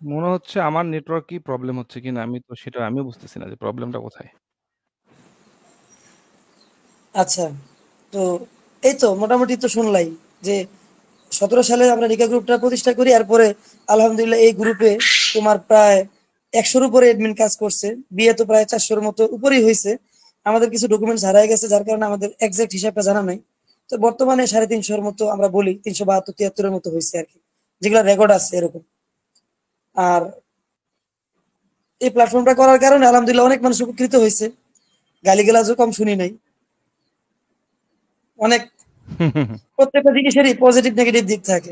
মনে হচ্ছে আমার নেটওয়ার্ক কি প্রবলেম হচ্ছে কিনা, আমি তো সেটা আমি বুঝতেছি না যে প্রবলেমটা কোথায়। আচ্ছা, তো এই তো মোটামুটি তো শুনলাই যে 17 সালে আমরা নিকা গ্রুপটা প্রতিষ্ঠা করি। এরপরে আলহামদুলিল্লাহ এই গ্রুপে তোমার প্রায় 100-র উপরে এডমিন কাজ করছে। বিয়ে তো প্রায় 400-র মতো উপরেই হয়েছে। আমাদের কিছু ডকুমেন্টস হারাই গেছে, যার কারণে আমাদের এক্সাক্ট হিসাবটা জানা নাই। তো বর্তমানে 350-র মতো, আমরা বলি 372-73-এর মতো হয়েছে আর কি, যেগুলো রেকর্ড আছে এরকম। আর এই প্ল্যাটফর্মটা করার কারণে আলহামদুলিল্লাহ অনেক মানুষ উপকৃত হয়েছে, গালিগালাজও কম শুনি নাই। অনেক, প্রত্যেকটা জিনিসেরই পজিটিভ নেগেটিভ দিক থাকে।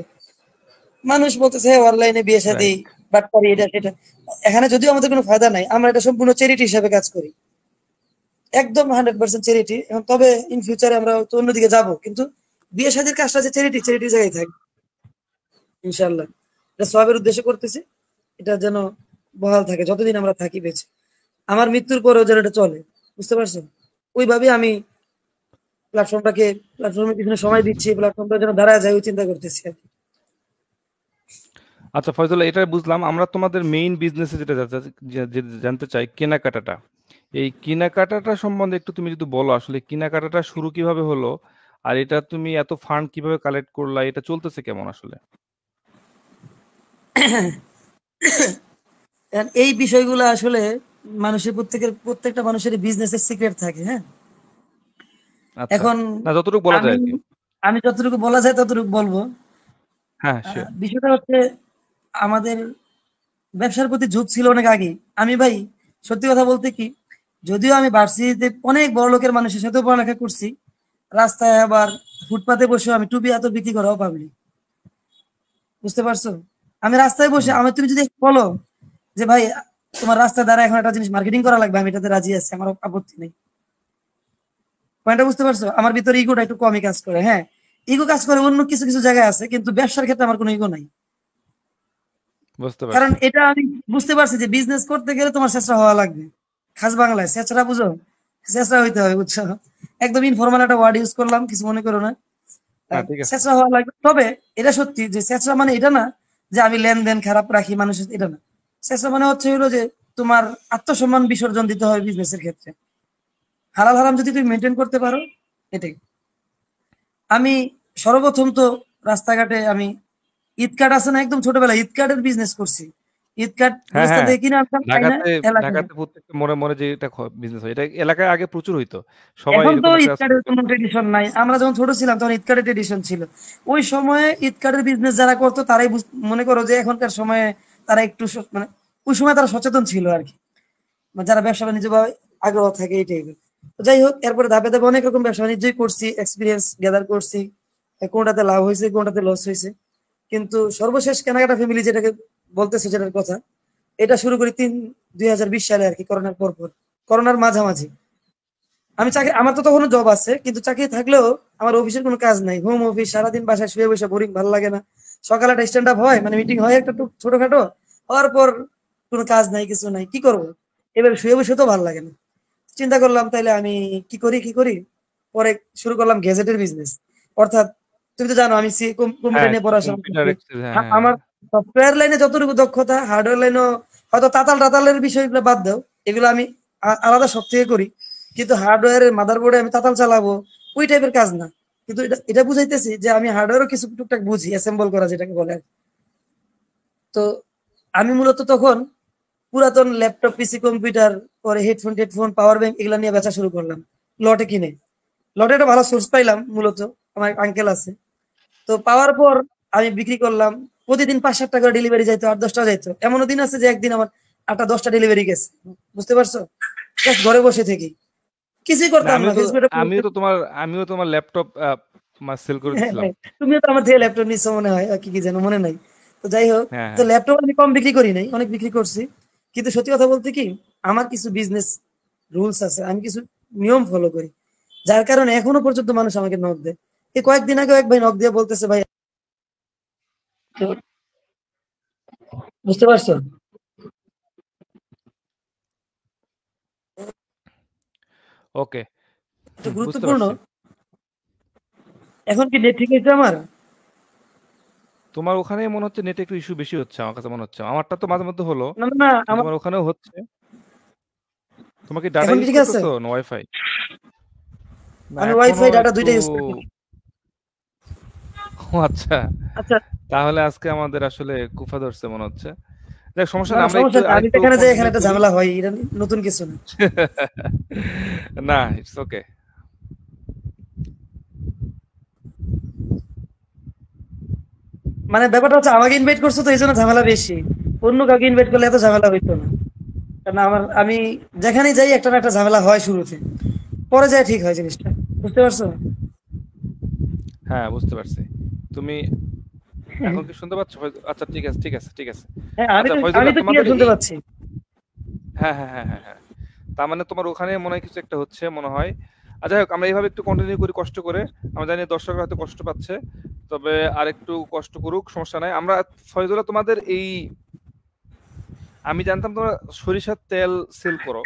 মানুষ বলতেছে অনলাইনে বিয়ে শাদী, রাইট। বাটপারি, এটা সেটা। এখানে যদিও আমাদের কোনো ফায়দা নাই, আমরা এটা সম্পূর্ণ চ্যারিটি হিসাবে কাজ করি, একদম 100% চ্যারিটি। এখন তবে ইন ফিউচারে আমরা তো অন্যদিকে যাব, কিন্তু বিয়ে শাদীর কাজটা যে চ্যারিটি জায়গায় থাকবে ইনশাআল্লাহ। এটা সবের উদ্দেশ্যে করতেছি, এটা যেন বহাল থাকে যতদিন আমরা থাকি বেঁচে, আমার মৃত্যুর পরেও যেন এটা চলে। বুঝতে পারছো? ওইভাবে আমি প্ল্যাটফর্মের পিছনে সময় দিচ্ছি, প্ল্যাটফর্মটা যেন দাঁড়ায় যায় ওই চিন্তা করতেছি আর কি। আচ্ছা ফয়জুল্লাহ, এটা বুঝলাম। আমরা তোমাদের মেইন বিজনেসে যেটা জানতে চাই, কেনাকাটাটা। এই কেনাকাটাটা সম্বন্ধে একটু তুমি যদি বলো, আসলে কেনাকাটাটা শুরু কিভাবে হলো, আর এটা তুমি এত ফান্ড কিভাবে কালেক্ট করলা, এটা চলতেছে কেমন আসলে? এখন এই বিষয়গুলো আসলে প্রত্যেকটা মানুষের বিজনেসের সিক্রেট থাকে, হ্যাঁ। আচ্ছা, এখন না যতটুকু বলা আমি যায় আর কি। আমি যতটুকু বলা যায় ততটুকু বলবো। হ্যাঁ, শিওর। বিষয়টা হচ্ছে, আমাদের ব্যবসার প্রতি ঝোঁক ছিল অনেক আগে। আমি ভাই সত্যি কথা বলতে কি, যদিও আমি ভার্সিটিতে অনেক বড় লোকের মানুষের সাথেও পড়ালেখা করছি, রাস্তায় আবার ফুটপাতে বসে আমি টুপি এত বিক্রি করাও পাবলিক। বুঝতে পারছো? আমি রাস্তায় বসে, হুম। তুমি যদি বলো যে ভাই তোমার রাস্তায় দ্বারা এখন একটা জিনিস মার্কেটিং করা লাগবে, আমি এটাতে রাজি আছি, আমার আপত্তি নেই। পয়েন্টটা বুঝতে পারছো? আমার ভিতরে ইগোটা একটু কমই কাজ করে। হ্যাঁ, ইগো কাজ করে অন্য কিছু কিছু জায়গায় আছে, কিন্তু ব্যবসার ক্ষেত্রে আমার কোনো ইগো নাই। বুঝতে কারণ পারছি। এটা আমি বুঝতে পারছি যে বিজনেস করতে গেলে তোমার চেষ্টা হওয়া লাগবে। খাস বাংলায় চেষ্টা বুঝো, চেষ্টা হইতে হবে, বুঝছো? একদম ইনফরমাল একটা ওয়ার্ড ইউজ করলাম, কিছু মনে করো না। হ্যাঁ, ঠিক আছে। চেষ্টা হওয়া লাগবে। তবে এটা সত্যি যে চেষ্টা মানে এটা না যে আমি লেনদেন খারাপ রাখি মানুষের, এটা না। চেষ্টা মানে হচ্ছে হলো যে তোমার আত্মসম্মান বিসর্জন দিতে হয় বিজনেসের ক্ষেত্রে। হালাল হারাম যদি তুমি মেনটেন করতে পারো, এটাই। আমি সর্বপ্রথম তো রাস্তাঘাটে আমি ঈদ কার্ড আছে না, একদম ছোটবেলায় ঈদ কার্ডের বিজনেস করছি। ঈদ কার্ড হ্যাঁ, গুলিস্তান হ্যাঁ। থেকে কিনে আনতাম, তাই না ঢাকাতে এলাকায়। ঢাকাতে প্রত্যেকটা মোড়ে, মোড়ে যে এটা বিজনেস হয়। এটা এলাকায় আগে প্রচুর হইতো। সবাই এখন তো এরকম একটা ঈদ কার্ডের কোনো ট্রেডিশন নাই। আমরা যখন ছোট ছিলাম তখন ঈদ কার্ডের ট্রেডিশন ছিল। ওই সময়ে ঈদ কার্ডের বিজনেস যারা করতো তারাই মনে করো যে এখনকার সময়ে তারা একটু মানে ওই সময় তারা সচেতন ছিল আর কি, মানে যারা ব্যবসা বাণিজ্য বা আগ্রহ থাকে এই টাইপের। তো যাই হোক, এরপরে ধাপে ধাপে অনেক রকম ব্যবসা বাণিজ্যই করছি, এক্সপিরিয়েন্স গ্যাদার করছি, কোনটাতে লাভ হয়েছে কোনটাতে লস হয়েছে। কিন্তু সর্বশেষ কেনাকাটা ফ্যামিলি যেটাকে বলতেছে, যেটার কথা, এটা শুরু করি 2020 সালে আর কি, করোনার পর পর, করোনার মাঝামাঝি। আমি চাকরি, আমার তো তখনও জব আছে, কিন্তু চাকরি থাকলেও আমার অফিসের কোনো কাজ নাই, হোম অফিস, সারাদিন বাসায় শুয়ে বসে বোরিং, ভালো লাগে না। সকালে একটা স্ট্যান্ড আপ হয়, মানে মিটিং হয় একটা ছোটখাটো, হওয়ার পর কোনো কাজ নাই, কিছু নাই, কি করবো? এবার শুয়ে বসে তো ভালো লাগে না। চিন্তা করলাম তাইলে আমি কি করি। পরে শুরু করলাম গ্যাজেটের বিজনেস। অর্থাৎ তুমি তো জানো আমি কম্পিউটার হ্যাঁ, নিয়ে পড়াশোনা কম্পিউটার করছি। হ্যাঁ, হ্যাঁ, আমার হ্যাঁ। সফটওয়্যার লাইনে যতটুকু দক্ষতা, হার্ডওয়্যার লাইনেও হয়তো তাতাল টাতালের বিষয়গুলো বাদ দাও, এগুলো আমি আলাদা সব থেকে করি। কিন্তু হার্ডওয়্যারের মাদারবোর্ডে আমি তাতাল চালাবো, ওই টাইপের কাজ না। কিন্তু এটা এটা বুঝাইতেছি যে আমি হার্ডওয়্যারও কিছু টুকটাক বুঝি, অ্যাসেম্বল করা যেটাকে বলে আর কি। তো আমি মূলত তখন পুরাতন ল্যাপটপ, পিসি, কম্পিউটার, পরে হেডফোন টেডফোন, পাওয়ার ব্যাংক, এগুলা নিয়ে বেচা শুরু করলাম লটে কিনে। লটে একটা ভালো সোর্স পাইলাম, মূলত আমার আঙ্কেল আছে। তো পাওয়ার পর আমি বিক্রি করলাম। প্রতিদিন 5-7 টাকা ডেলিভারি যাইতো, 8-10টা যাইতো। এমনও দিন আছে যে একদিন আমার 8-10টা ডেলিভারি গেছে, বুঝতে পারছো? জাস্ট ঘরে বসে থেকে কিছুই না, করতাম না, ফেসবুকে আমিও তোমার ল্যাপটপ সেল করে দিছিলাম। তুমিও তো আমার থেকে ল্যাপটপ নিচ্ছ মনে হয়, কি কি যেন মনে নাই। তো যাই হোক, হ্যাঁ, তো হ্যাঁ। ল্যাপটপ আমি কম বিক্রি করি নাই, অনেক বিক্রি করছি। কিন্তু সত্যি কথা বলতে কি, আমার কিছু বিজনেস রুলস আছে, আমি কিছু নিয়ম ফলো করি, যার কারণে এখনো পর্যন্ত মানুষ আমাকে নক দেয়। এই কয়েকদিন আগে এক ভাই নক দিয়ে বলতেছে, ভাই, তো বুঝতে পারছো? ওকে। এটা বুঝতে গুরুত্বপূর্ণ। পারছি। এখন কি নেট ঠিক আছে আমার? তোমার ওখানে মনে হচ্ছে নেটে একটু ইস্যু বেশি হচ্ছে, আমার কাছে মনে হচ্ছে। আমারটা তো মাঝে মধ্যে হলো, না না না, কিন্তু আমার তোমার ওখানেও হচ্ছে। তোমার কি ডাটা এখন কি ইউজ ঠিক আছে? করতেছো না ওয়াইফাই? না, আমি এখনো ওয়াইফাই ডাটা একটু। দুইটা ইউজ করি। ও আচ্ছা। আচ্ছা, তাহলে আজকে আমাদের আসলে কুফা ধরছে মনে হচ্ছে। দেখ, সমস্যা না নেই, না, আমরা একটু সমস্যা নেই, আমি তো আরেকটু এখানে যাই, এখানে কন্টিনিউ একটা করি। ঝামেলা হয়, এটা নতুন কিছু না। না, ইটস ওকে। মানে ব্যাপারটা হচ্ছে আমাকে ইনভাইট করছো তো এই জন্য ঝামেলা বেশি। অন্য কাউকে ইনভাইট করলে এত ঝামেলা হইতো না। কারণ আমি যেখানেই যাই একটা না একটা ঝামেলা হয় শুরুতে, পরে যায় ঠিক হয় জিনিসটা, বুঝতে পারছো? হ্যাঁ, বুঝতে পারছি। তুমি এখন কি শুনতে পাচ্ছ? আচ্ছা, ঠিক আছে, ঠিক আছে, ঠিক আছে। হ্যাঁ, আচ্ছা আমি ফয়জুল্লাহ, তো ক্লিয়ার তোমাদের শুনতে এই, পাচ্ছি। হ্যাঁ, হ্যাঁ, হ্যাঁ, হ্যাঁ, হ্যাঁ। তার মানে তোমার ওখানে মনে হয় কিছু একটা হচ্ছে মনে হয়। আচ্ছা, হোক, আমরা এইভাবে একটু কন্টিনিউ করি কষ্ট করে। আমরা জানি দর্শকরা হয়তো কষ্ট পাচ্ছে, তবে আর একটু কষ্ট করুক, সমস্যা নাই। আমরা ফয়জুল্লাহ, তোমাদের এই, আমি জানতাম তোমরা সরিষার তেল সেল করো।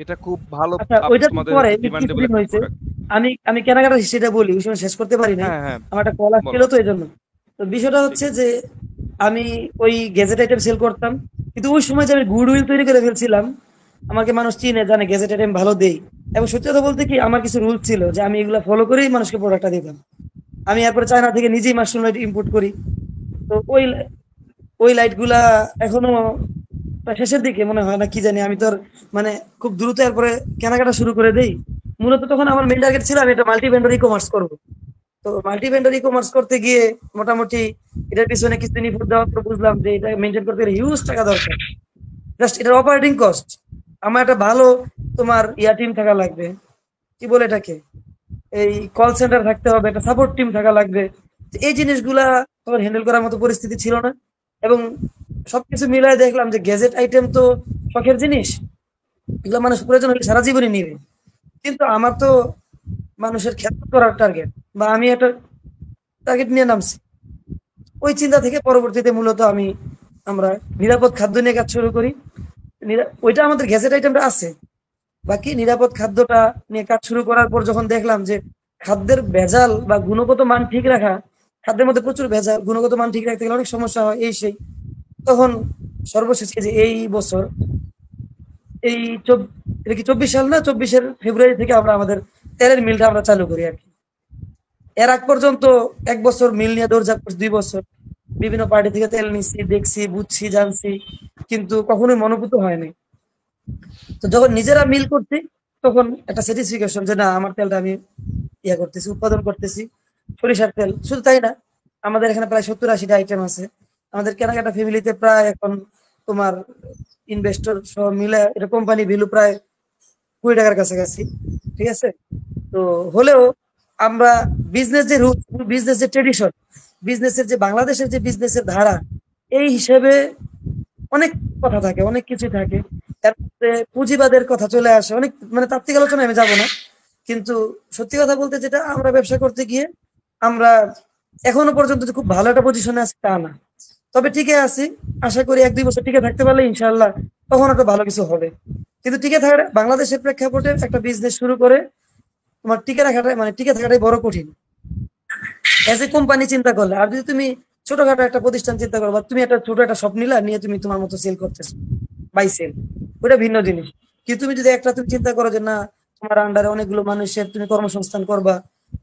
এটা খুব ভালো। আচ্ছা, ওইটা তো তোমাদের পরে হচ্ছে এই ডিমান্ডেবল কিছুদিন একটা হয়েছে। প্রোডাক্ট। আমি কেনাকাটার হিস্ট্রিটা বলি, ওই সময় শেষ করতে পারি নাই, হ্যাঁ, হ্যাঁ, আমার একটা কল আসছিল বলো। তো এই জন্য। তো বিষয়টা ঠিক হচ্ছে আছে। যে আমি ওই গ্যাজেট আইটেম সেল করতাম, কিন্তু ওই সময় যে আমি গুডউইল তৈরি করে ফেলছিলাম, আমাকে মানুষ চিনে জানে গ্যাজেট আইটেম ভালো দেই। এবং সত্যি কথা বলতে কি, আমার কিছু রুল ছিল যে আমি এগুলো ফলো করেই মানুষকে প্রোডাক্টটা দিতাম। আমি এরপরে চায়না থেকে নিজেই মাশরুম লাইট ইম্পোর্ট করি। তো ওই লাইট গুলা এখনো প্রায় শেষের দিকে মনে হয় না, কি জানি, আমি তো আর মানে খুব দ্রুত এরপরে কেনাকাটা শুরু করে দেই। মূলত তখন আমার মেন টার্গেট ছিল আমি একটা মাল্টি ভেন্ডর ই কমার্স করবো। তো মাল্টি ভেন্ডর ই কমার্স করতে গিয়ে মোটামুটি এটার পিছনে কিছুদিন ইনপুট দেওয়ার পর বুঝলাম যে এটা মেনটেন করতে গেলে হিউজ টাকা দরকার। জাস্ট এটার অপারেটিং কস্ট, আমার একটা ভালো তোমার টিম থাকা লাগবে, কি বলে এটাকে, এই কল সেন্টার থাকতে হবে, একটা সাপোর্ট টিম থাকা লাগবে। তো এই জিনিসগুলা তোমার হ্যান্ডেল করার মতো পরিস্থিতি ছিল না। এবং সবকিছু মিলাই দেখলাম যে গ্যাজেট আইটেম তো শখের জিনিস, এগুলো মানুষ প্রয়োজন হলে সারা জীবনই নিবে। কিন্তু আমার তো মানুষের খ্যাত করার টার্গেট, বা আমি একটা টার্গেট নিয়ে নামছি। ওই চিন্তা থেকে পরবর্তীতে মূলত আমরা নিরাপদ খাদ্য নিয়ে কাজ শুরু করি। ওইটা আমাদের গ্যাজেট আইটেমটা আছে, বাকি নিরাপদ খাদ্যটা নিয়ে কাজ শুরু করার পর যখন দেখলাম যে খাদ্যের ভেজাল বা গুণগত মান ঠিক রাখা, খাদ্যের মধ্যে প্রচুর ভেজাল, গুণগত মান ঠিক রাখতে গেলে অনেক সমস্যা হয়, এই সেই, তখন সর্বশেষ এই যে এই বছর এই এটা কি 24 সাল না, 24-এর ফেব্রুয়ারি থেকে আমরা আমাদের তেলের মিলটা আমরা চালু করি আর কি। এর আগ পর্যন্ত 1 বছর মিল নিয়ে দৌড়ঝাঁপ করছি, 2 বছর বিভিন্ন পার্টি থেকে তেল নিচ্ছি, দেখছি, বুঝছি, জানছি, কিন্তু কখনোই মনোভূত হয়নি। তো যখন নিজেরা মিল করছি তখন একটা স্যাটিসফিকেশন যে না আমার তেলটা আমি করতেছি, উৎপাদন করতেছি, সরিষার তেল। শুধু তাই না, আমাদের এখানে প্রায় 70-80টা আইটেম আছে। আমাদের কেনাকাটা ফ্যামিলিতে প্রায় এখন তোমার ইনভেস্টর সহ মিলে এটা কোম্পানি ভ্যালু প্রায় 20 টাকার কাছাকাছি, ঠিক আছে? তো হলেও আমরা বিজনেস যে রুট, বিজনেস যে ট্রেডিশন, বিজনেসের যে বাংলাদেশের যে বিজনেসের ধারা, এই হিসেবে অনেক কথা থাকে, অনেক কিছু থাকে। তার মধ্যে পুঁজিবাদের কথা চলে আসে, অনেক মানে তাত্ত্বিক আলোচনায় আমি যাব না, কিন্তু সত্যি কথা বলতে যেটা আমরা ব্যবসা করতে গিয়ে আমরা এখনো পর্যন্ত যে খুব ভালো একটা পজিশনে আছি তা না, তবে টিকে আছি। আশা করি 1-2 বছর টিকে থাকতে পারলে ইনশাআল্লাহ তখন একটা ভালো কিছু হবে। কিন্তু টিকে থাকার বাংলাদেশের প্রেক্ষাপটে একটা বিজনেস শুরু করে তোমার টিকে রাখাটা মানে টিকে থাকাটাই বড় কঠিন এজ এ কোম্পানি চিন্তা করলে। আর যদি তুমি ছোটখাটো একটা প্রতিষ্ঠান চিন্তা করো, বা তুমি একটা ছোট একটা শপ নিলা, নিয়ে তুমি তোমার মতো সেল করতেছো, বাই সেল, ওটা ভিন্ন জিনিস। কিন্তু তুমি যদি একটা তুমি চিন্তা করো যে না, তোমার আন্ডারে অনেকগুলো মানুষের তুমি কর্মসংস্থান করবা,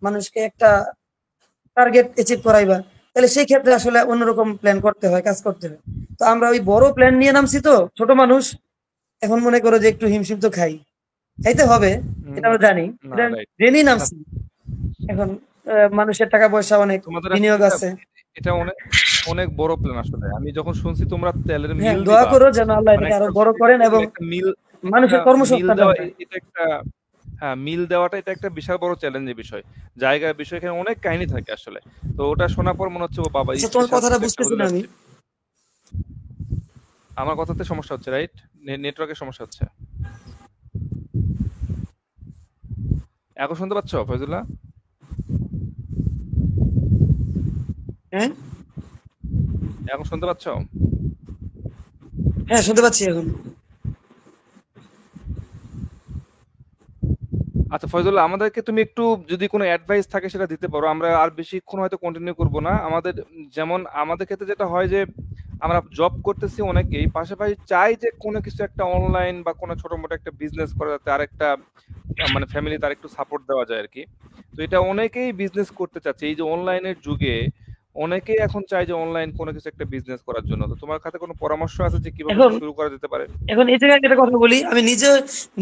মানুষকে একটা টার্গেট অ্যাচিভ করাইবা, তাহলে সেই ক্ষেত্রে আসলে অন্যরকম প্ল্যান করতে হয়, কাজ করতে হয়। তো আমরা ওই বড় প্ল্যান নিয়ে নামছি, তো ছোট মানুষ এখন মনে করো যে একটু হিমশিম তো খাইতে হবে, এটা আমরা জানি, না এটা রাইট। জেনেই নামছি। এখন মানুষের টাকা পয়সা অনেক তোমাদের বিনিয়োগ আসলে আছে। এটা অনেক অনেক বড় প্ল্যান আসলে। আমি যখন শুনছি তোমরা তেলের হ্যাঁ, মিল দোয়া দিবা, করো যেন আল্লাহ মানে এটাকে একটা আরো বড় করেন এবং একটা মিল একটা মানুষের মিল কর্মসংস্থান দেওয়া হয়। এটা একটা, হ্যাঁ মিল দেওয়াটা এটা একটা বিশাল বড় চ্যালেঞ্জের বিষয়। জায়গার বিষয়, এখানে অনেক কাহিনী থাকে আসলে। তো ওটা শোনার পর মনে হচ্ছে ও বাবা আচ্ছা, তোমার স্পেশাল কথাটা কিছু একটা বুঝতেছি হতে না আমি। যাচ্ছে। আমার কথাতে সমস্যা হচ্ছে রাইট? নেটওয়ার্কের সমস্যা হচ্ছে। এখন শুনতে পাচ্ছ ফয়জুল্লাহ? হ্যাঁ, এখন শুনতে পাচ্ছ? হ্যাঁ, শুনতে পাচ্ছি এখন। আচ্ছা ফয়জুল্লাহ, আমাদেরকে তুমি একটু যদি কোনো অ্যাডভাইস থাকে সেটা দিতে পারো। আমরা আর বেশিক্ষণ হয়তো কন্টিনিউ করব না। আমাদের যেমন আমাদের ক্ষেত্রে যেটা হয় যে আমরা জব করতেছি অনেকেই, পাশাপাশি চাই যে কোনো কিছু একটা অনলাইন বা কোনো ছোট মোটো একটা বিজনেস করা, যাতে আরেকটা মানে ফ্যামিলি তার একটু সাপোর্ট দেওয়া যায় আর কি। তো এটা অনেকেই বিজনেস করতে চাচ্ছে এই যে অনলাইনের যুগে। অনেকেই এখন চায় যে অনলাইন কোনো কিছু একটা বিজনেস করার জন্য। তো তোমার কাছে কোনো পরামর্শ আছে যে কিভাবে এখন শুরু করা যেতে পারে? এখন এই জায়গায় একটা কথা বলি, আমি নিজে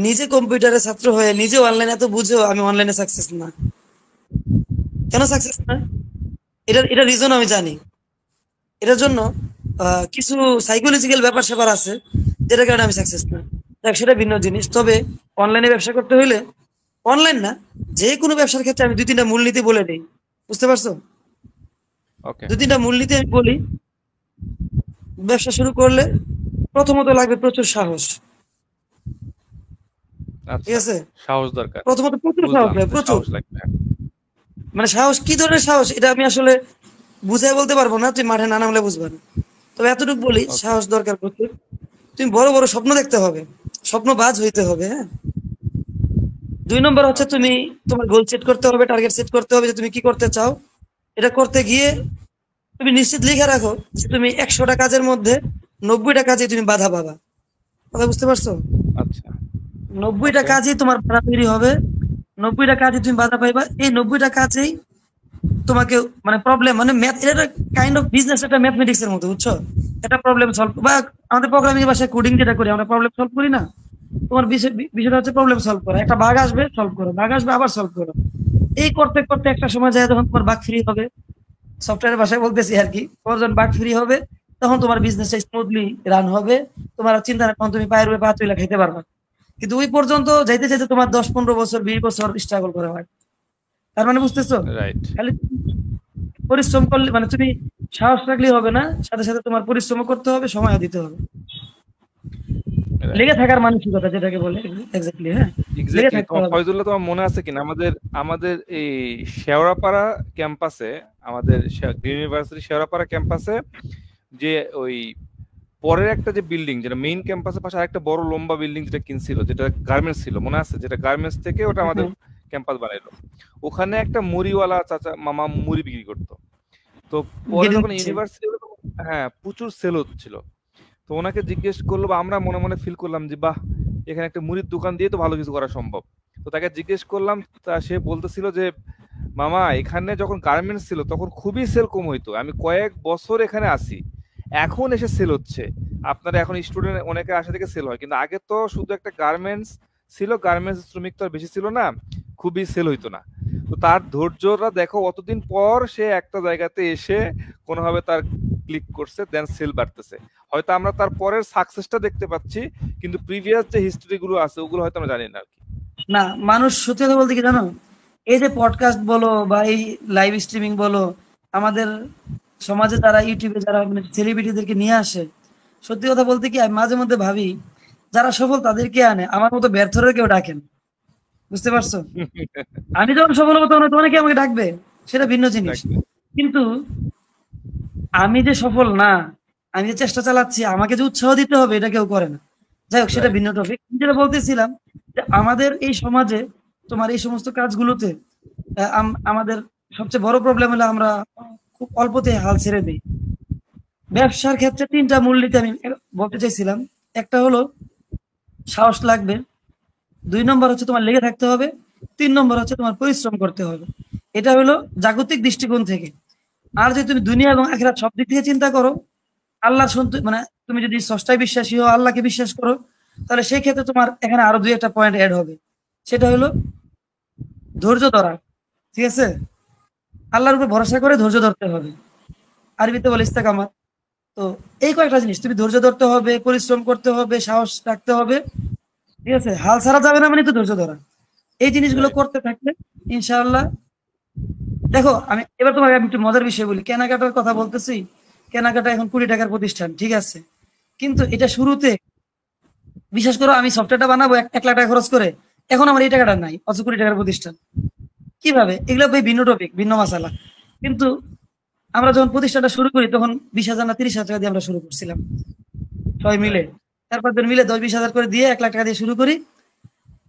নিজে কম্পিউটারের ছাত্র হয়ে নিজে অনলাইনে এত বুঝেও আমি অনলাইনে সাকসেস না। কেন সাকসেস না? এটা রিজন আমি জানি। এটার জন্য কিছু সাইকোলজিক্যাল ব্যাপার স্যাপার আছে, যেটার কারণে আমি সাকসেস না। দেখ, সেটা ভিন্ন জিনিস। তবে অনলাইনে ব্যবসা করতে হইলে, অনলাইন না, যে কোনো ব্যবসার ক্ষেত্রে আমি 2-3টা মূলনীতি বলে দিই, বুঝতে পারছো? ওকে। 2-3টা মূলনীতি আমি বলি। ব্যবসা শুরু করলে প্রথমত লাগবে প্রচুর সাহস, ঠিক আচ্ছা, আছে? সাহস দরকার। প্রথমত প্রচুর সাহস বুঝলাম লাগবে, যে প্রচুর। সাহস লাগবে। মানে সাহস কি ধরনের সাহস এটা আমি আসলে বুঝাই বলতে পারবো না, তুই মাঠে না নামলে বুঝবা না। তবে এতটুকু বলি, ওকে। সাহস দরকার প্রচুর। তুমি বড় বড় স্বপ্ন দেখতে হবে, স্বপ্নবাজ হইতে হবে, হ্যাঁ। 2 নম্বর হচ্ছে ওকে। তুমি তোমার গোল সেট করতে হবে, টার্গেট সেট করতে হবে যে তুমি কি করতে চাও। এটা করতে গিয়ে তুমি নিশ্চিত লিখে রাখো যে তুমি 100টা কাজের মধ্যে 90টা কাজে তুমি বাধা পাবা। কথা বুঝতে পারছো? আচ্ছা। 90টা ওকে। কাজেই তোমার বাধা তৈরি হবে, 90টা কাজে তুমি বাধা পাইবা। এই 90টা কাজেই তোমাকে মানে প্রবলেম মানে ম্যাথ, এটা কাইন্ড অফ বিজনেস, একটা ম্যাথমেটিক্স এর মতো, বুঝছো? একটা প্রবলেম সলভ, বা আমাদের প্রোগ্রামিং ভাষায় কোডিং যেটা করি আমরা, প্রবলেম সলভ করি না? তোমার বিষয়টা হচ্ছে প্রবলেম সলভ করা। একটা বাগ আসবে, সলভ করো, বাগ আসবে, আবার সলভ করো। এই করতে করতে একটা সময় যায় যখন তোমার বাগ ফ্রি হবে, সফটওয়্যারের ভাষায় বলতেছি আর কি, তোমার যখন বাগ ফ্রি হবে তখন তোমার বিজনেসটা স্মুথলি রান হবে। তোমার চিন্তা না, তখন তুমি পায়ের উপরে পা তুলে খেতে পারবা। কিন্তু ওই পর্যন্ত যাইতে যাইতে তোমার 10-15 বছর 20 বছর স্ট্রাগল করা হয়। তার মানে বুঝতেছো? রাইট। খালি পরিশ্রম করলে মানে তুমি সাহস রাখলেই হবে না, সাথে সাথে তোমার পরিশ্রম করতে হবে, সময়ও দিতে হবে। রাইট। লেগে থাকার মানসিকতা যেটাকে বলে, এক্স্যাক্টলি, হ্যাঁ, লেগে এক্স্যাক্টলি। থাকতে তোমার হবে। ফয়জুল্লাহ, তোমার মনে আছে কিনা আমাদের আমাদের এই শেওড়াপাড়া ক্যাম্পাসে, আমাদের গ্রিন ইউনিভার্সিটি শেওড়াপাড়া ক্যাম্পাসে যে ওই পরের একটা যে বিল্ডিং, যেটা মেইন ক্যাম্পাসের পাশে আরেকটা বড় লম্বা বিল্ডিং যেটা কিনছিল, যেটা গার্মেন্টস ছিল, মনে আছে? যেটা গার্মেন্টস থেকে ওটা আমাদের হ্যাঁ, ক্যাম্পাস বানাইলো। ওখানে একটা মুড়িওয়ালা চাচা মামা মুড়ি বিক্রি করতো। তো পরে গেটে যখন নিচ্ছে। ইউনিভার্সিটি, হ্যাঁ প্রচুর সেল হচ্ছিল। তো ওনাকে জিজ্ঞেস করলো বা আমরা মনে মনে ফিল করলাম যে বাহ, এখানে একটা মুড়ির দোকান দিয়ে তো ভালো কিছু করা সম্ভব। তো তাকে জিজ্ঞেস করলাম, তা সে বলতেছিল যে মামা এখানে যখন গার্মেন্টস ছিল তখন খুবই সেল কম হইতো, আমি কয়েক বছর এখানে আছি, এখন এসে সেল হচ্ছে। আপনারা এখন স্টুডেন্ট অনেকে আসা থেকে সেল হয়, কিন্তু আগে তো শুধু একটা গার্মেন্টস ছিল, গার্মেন্টস শ্রমিক তো আর বেশি ছিল না, খুবই সেল হইতো না। তো তার ধৈর্যটা দেখো, অতদিন পর সে একটা জায়গাতে এসে কোনোভাবে তার ক্লিক করছে, দেন সেল বাড়তেছে। হয়তো আমরা তার পরের সাকসেসটা দেখতে পাচ্ছি, কিন্তু প্রিভিয়াস যে হিস্ট্রি গুলো আছে ওগুলো হয়তো আমরা জানি না আর কি। না, মানুষ সত্যি কথা বলতে কি জানো, এই যে পডকাস্ট বলো বা এই লাইভ স্ট্রিমিং বলো, আমাদের সমাজে যারা ইউটিউবে যারা মানে সেলিব্রিটিদেরকে নিয়ে আসে, সত্যি কথা বলতে কি আমি মাঝে মধ্যে ভাবি যারা সফল তাদেরকে আনে, আমার মতো ব্যর্থরা কেউ ডাকেন। বুঝতে পারছো? আমি যখন সফল হবো তখন হয়তো অনেকে আমাকে ডাকবে, সেটা ভিন্ন জিনিস। কিন্তু আমি যে সফল না, আমি যে চেষ্টা চালাচ্ছি, আমাকে যে উৎসাহ দিতে হবে এটা কেউ করে না। যাই হোক, সেটা ভিন্ন টপিক। যেটা বলতেছিলাম যে আমাদের এই সমাজে তোমার এই সমস্ত কাজগুলোতে আমাদের সবচেয়ে বড় প্রবলেম হলো আমরা খুব অল্পতে হাল ছেড়ে দিই। ব্যবসার ক্ষেত্রে 3টা মূলনীতি আমি বলতে চাইছিলাম। একটা হলো সাহস লাগবে, 2 নম্বর হচ্ছে তোমার লেগে থাকতে হবে, 3 নম্বর হচ্ছে তোমার পরিশ্রম করতে হবে। এটা হলো জাগতিক দৃষ্টিকোণ থেকে। আর যদি তুমি দুনিয়া এবং আখিরাত সব দিক থেকে চিন্তা করো, আল্লাহ মানে তুমি যদি স্রষ্টায় বিশ্বাসী হও, আল্লাহকে বিশ্বাস করো, তাহলে সেই ক্ষেত্রে তোমার এখানে আরো 2-1টা পয়েন্ট অ্যাড হবে। সেটা হলো ধৈর্য ধরা। ঠিক আছে? আল্লাহর উপর ভরসা করে ধৈর্য ধরতে হবে। আরবিতে বলে ইস্তেকামাত। তো এই কয়েকটা জিনিস, তুমি ধৈর্য ধরতে হবে, পরিশ্রম করতে হবে, সাহস রাখতে হবে। ঠিক আছে? হাল ছাড়া যাবে না, মানে তো ধৈর্য ধরা। এই জিনিসগুলো করতে থাকলে ইনশাআল্লাহ। দেখো, আমি এবার তোমাকে একটু মজার বিষয় বলি। কেনাকাটার কথা বলতেছি, কেনাকাটা এখন 20 টাকার প্রতিষ্ঠান, ঠিক আছে, কিন্তু এটা শুরুতে বিশ্বাস করো আমি সফটওয়্যারটা বানাবো 1 লাখ টাকা খরচ করে, এখন আমার এই টাকাটা নাই, অথচ 20 টাকার প্রতিষ্ঠান। কিভাবে? এগুলো ভাই ভিন্ন টপিক, ভিন্ন মাসালা। কিন্তু আমরা যখন প্রতিষ্ঠানটা শুরু করি তখন 20,000 না 30,000 টাকা দিয়ে আমরা শুরু করছিলাম সবাই মিলে। তারপর মিলে 10-20 হাজার করে দিয়ে 1 লাখ টাকা দিয়ে শুরু করি।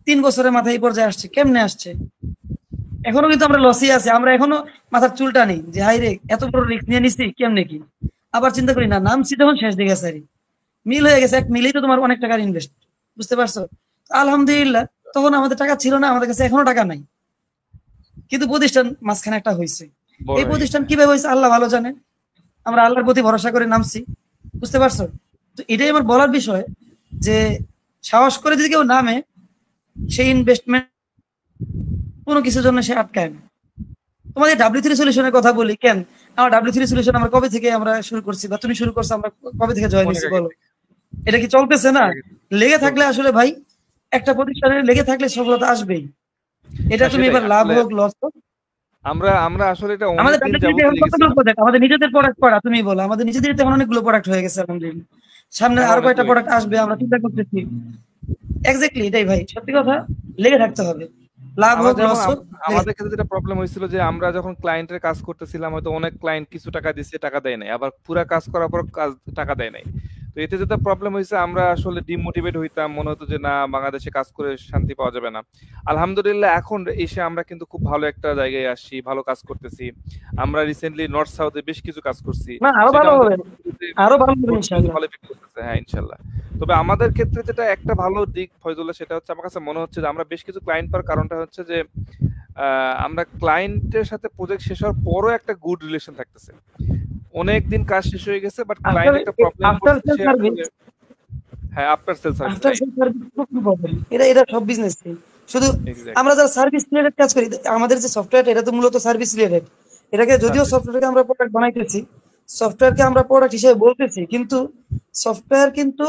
3 বছরের মাথায় এই পর্যায়ে আসছে। কেমনে আসছে? এখনো কিন্তু আমরা লসই আছি। আমরা এখনো মাথার চুলটা নেই যে হাই রে এত বড় রিস্ক নিয়ে নিচ্ছি, কেমনে কি। আবার চিন্তা করি না, নামছি তখন শেষ দিকে সারি মিল হয়ে গেছে, 1 মিলেই তো তোমার অনেক টাকার ইনভেস্ট। বুঝতে পারছো? আলহামদুলিল্লাহ, তখন আমাদের টাকা ছিল না, আমাদের কাছে এখনো টাকা নাই, কিন্তু প্রতিষ্ঠান মাঝখানে একটা হয়েছে। এই প্রতিষ্ঠান কিভাবে হয়েছে আল্লাহ ভালো জানে। আমরা আল্লাহর প্রতি ভরসা করে নামছি। বুঝতে পারছো? তো এটাই আমার বলার বিষয় যে সাহস করে যদি কেউ নামে, সেই ইনভেস্টমেন্ট কোনো কিছুর জন্য সে আটকায় না। তোমাদের W3 সলিউশনের কথা বলি কেন, আমার W3 সলিউশন আমরা কবে থেকে আমরা শুরু করছি বা তুমি শুরু করছো, আমরা কবে থেকে জয়েন হয়েছি বলো? এটা কি চলতেছে না? লেগে থাকলে আসলে ভাই, একটা প্রতিষ্ঠানে লেগে থাকলে সফলতা আসবেই। এটা তুমি এবার লাভ হোক লস হোক, আমরা আমরা আসলে এটা আমাদের অনেকদিন যাবত কতগুলো প্রোডাক্ট, আমাদের নিজেদের প্রোডাক্ট করা, তুমি বলো, আমাদের নিজেদের এখন অনেকগুলো প্রোডাক্ট হয়ে গেছে আলহামদুলিল্লাহ। সামনে আরো কয়টা প্রোডাক্ট আসবে আমরা চিন্তা করতেছি। এক্স্যাক্টলি এটাই ভাই, সত্যি কথা, লেগে থাকতে হবে, লাভ হোক লস হোক। আমাদের ক্ষেত্রে যেটা প্রবলেম হয়েছিল যে আমরা যখন ক্লায়েন্টের কাজ করতেছিলাম, হয়তো অনেক ক্লায়েন্ট কিছু টাকা দিচ্ছে, টাকা দেয় নাই, আবার পুরো কাজ করার পর কাজ টাকা দেয় নাই। তো এতে যেটা প্রবলেম হয়েছে, আমরা আসলে ডিমোটিভেট হইতাম, মনে হতো যে না, বাংলাদেশে কাজ করে শান্তি পাওয়া যাবে না। আলহামদুলিল্লাহ এখন এসে আমরা কিন্তু খুব ভালো একটা জায়গায় আসছি, ভালো কাজ করতেছি। আমরা রিসেন্টলি নর্থ সাউথে বেশ কিছু কাজ করছি, আরো ভালো হবে, আরো ভালো হবে ইনশাআল্লাহ। হ্যাঁ ইনশাআল্লাহ। তবে আমাদের ক্ষেত্রে যেটা একটা ভালো দিক ফয়জুল্লাহ, সেটা হচ্ছে আমার কাছে মনে হচ্ছে যে আমরা বেশ কিছু ক্লায়েন্ট পাওয়ার কারণটা হচ্ছে যে আমরা ক্লায়েন্টের সাথে প্রজেক্ট শেষ হওয়ার পরও একটা গুড রিলেশন থাকতেছে। অনেক দিন কাজ শেষ হয়ে গেছে, বাট ক্লায়েন্ট একটা প্রবলেম করছে। হ্যাঁ, আফটার সেল সার্ভিস, এটা সব বিজনেস। শুধু আমরা যারা সার্ভিস রিলেটেড কাজ করি, আমাদের যে সফটওয়্যার এটা তো মূলত সার্ভিস রিলেটেড। এটাকে যদিও সফটওয়্যারকে আমরা প্রোডাক্ট বানাইতেছি, সফটওয়্যারকে আমরা প্রোডাক্ট হিসেবে বলতেছি, কিন্তু সফটওয়্যার কিন্তু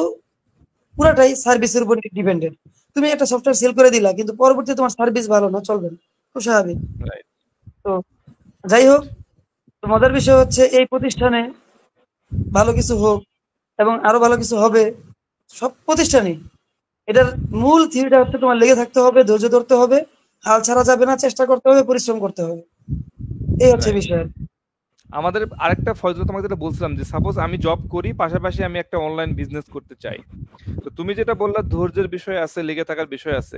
পুরাটাই সার্ভিসের উপর ডিপেন্ডেন্ট। তুমি একটা সফটওয়্যার সেল করে দিলা, কিন্তু পরবর্তীতে তোমার সার্ভিস ভালো না, চলবে না, খুব স্বাভাবিক। তো যাই হোক, মজার বিষয় হচ্ছে এই প্রতিষ্ঠানে ভালো কিছু হোক এবং আরো ভালো কিছু হবে সব প্রতিষ্ঠানে। এটার মূল থিওরিটা হচ্ছে তোমার লেগে থাকতে হবে, ধৈর্য ধরতে হবে, হাল ছাড়া যাবে না, চেষ্টা করতে হবে, পরিশ্রম করতে হবে। এই হচ্ছে বিষয়। আমাদের আরেকটা ফয়জুল, তোমাকে যেটা বলছিলাম যে সাপোজ আমি জব করি, পাশাপাশি আমি একটা অনলাইন বিজনেস করতে চাই। তো তুমি যেটা বললা ধৈর্যের বিষয় আছে, লেগে থাকার বিষয় আছে।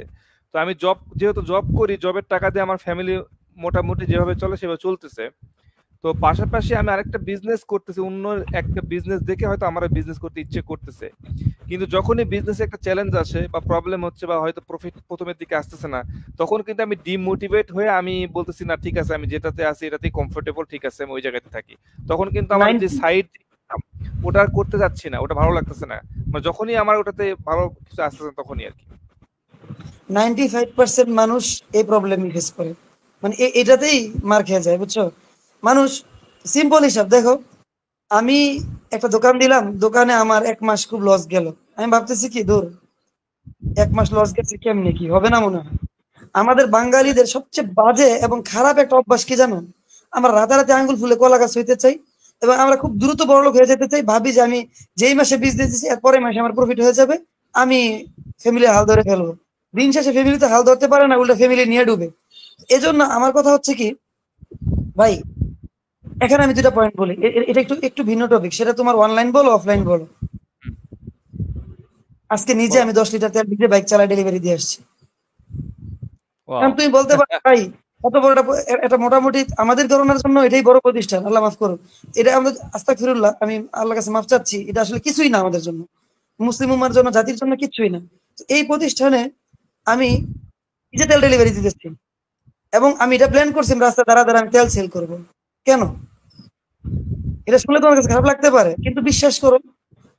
তো আমি যেহেতু জব করি, জবের টাকা দিয়ে আমার ফ্যামিলি মোটামুটি যেভাবে চলে সেভাবে চলতেছে। তো পাশাপাশি আমি আরেকটা বিজনেস করতেছি, অন্য একটা বিজনেস দেখে হয়তো আমার বিজনেস করতে ইচ্ছে করতেছে, কিন্তু যখনই বিজনেসে একটা চ্যালেঞ্জ আসে বা প্রবলেম হচ্ছে বা হয়তো প্রফিট প্রথমের দিকে আসতেছে না, তখন কিন্তু আমি ডিমোটিভেট হয়ে আমি বলতেছি না ঠিক আছে, আমি যেটাতে আছি এটাতেই কমফোর্টেবল, ঠিক আছে আমি ওই জায়গাতে থাকি। তখন কিন্তু আমার যে 90 সাইড ওটা আর করতে যাচ্ছি না, ওটা ভালো লাগতেছে না। মানে যখনই আমার ওটাতে ভালো কিছু আসতেছে না, তখনই আর কি। 95% মানুষ এই প্রবলেম ফেস করে, মানে এটাতেই মার খেয়ে যায়, বুঝছো? মানুষ সিম্পল হিসাব দেখো, আমি একটা দোকান দিলাম, দোকানে আমার 1 মাস খুব লস গেল। আমি ভাবতেছি কি, দূর 1 মাস লস গেছে, কেমনে কি হবে না মনে হয়। আমাদের বাঙালিদের সবচেয়ে বাজে এবং খারাপ একটা অভ্যাস কি জানো? আমরা রাতারাতি আঙ্গুল ফুলে কলা গাছ হইতে চাই, এবং আমরা খুব দ্রুত বড়লোক হয়ে যেতে চাই। ভাবি যে আমি যেই মাসে বিজনেস দিচ্ছি এর পরের মাসে আমার প্রফিট হয়ে যাবে, আমি ফ্যামিলি হাল ধরে ফেলবো। দিন শেষে ফ্যামিলিতে হাল ধরতে পারে না, উল্টা ফ্যামিলি নিয়ে ডুবে। এজন্য আমার কথা হচ্ছে কি ভাই, এখানে আমি দুটা পয়েন্ট বলি, এটা একটু একটু ভিন্ন টপিক, সেটা তোমার অনলাইন বলো অফলাইন বলো। আজকে নিজে বলো। আমি 10 লিটার তেল নিজে বাইক চালা ডেলিভারি দিয়ে আসছি। ওয়াও। কারণ তুমি বলতে পারো ভাই, কত বড় এটা মোটামুটি আমাদের করোনার জন্য এটাই বড় প্রতিষ্ঠান, আল্লাহ মাফ করুন। এটা আমরা আস্তাগফিরুল্লাহ, আমি আল্লাহর কাছে মাফ চাচ্ছি, এটা আসলে কিছুই না আমাদের জন্য, মুসলিম উম্মার জন্য, জাতির জন্য কিছুই না। তো এই প্রতিষ্ঠানে আমি নিজে তেল ডেলিভারি দিতেছি, এবং আমি এটা প্ল্যান করছি রাস্তা দ্বারা দ্বারা আমি তেল সেল করব। কেন? এটা শুনলে তোমার কাছে খারাপ লাগতে পারে, কিন্তু বিশ্বাস করো,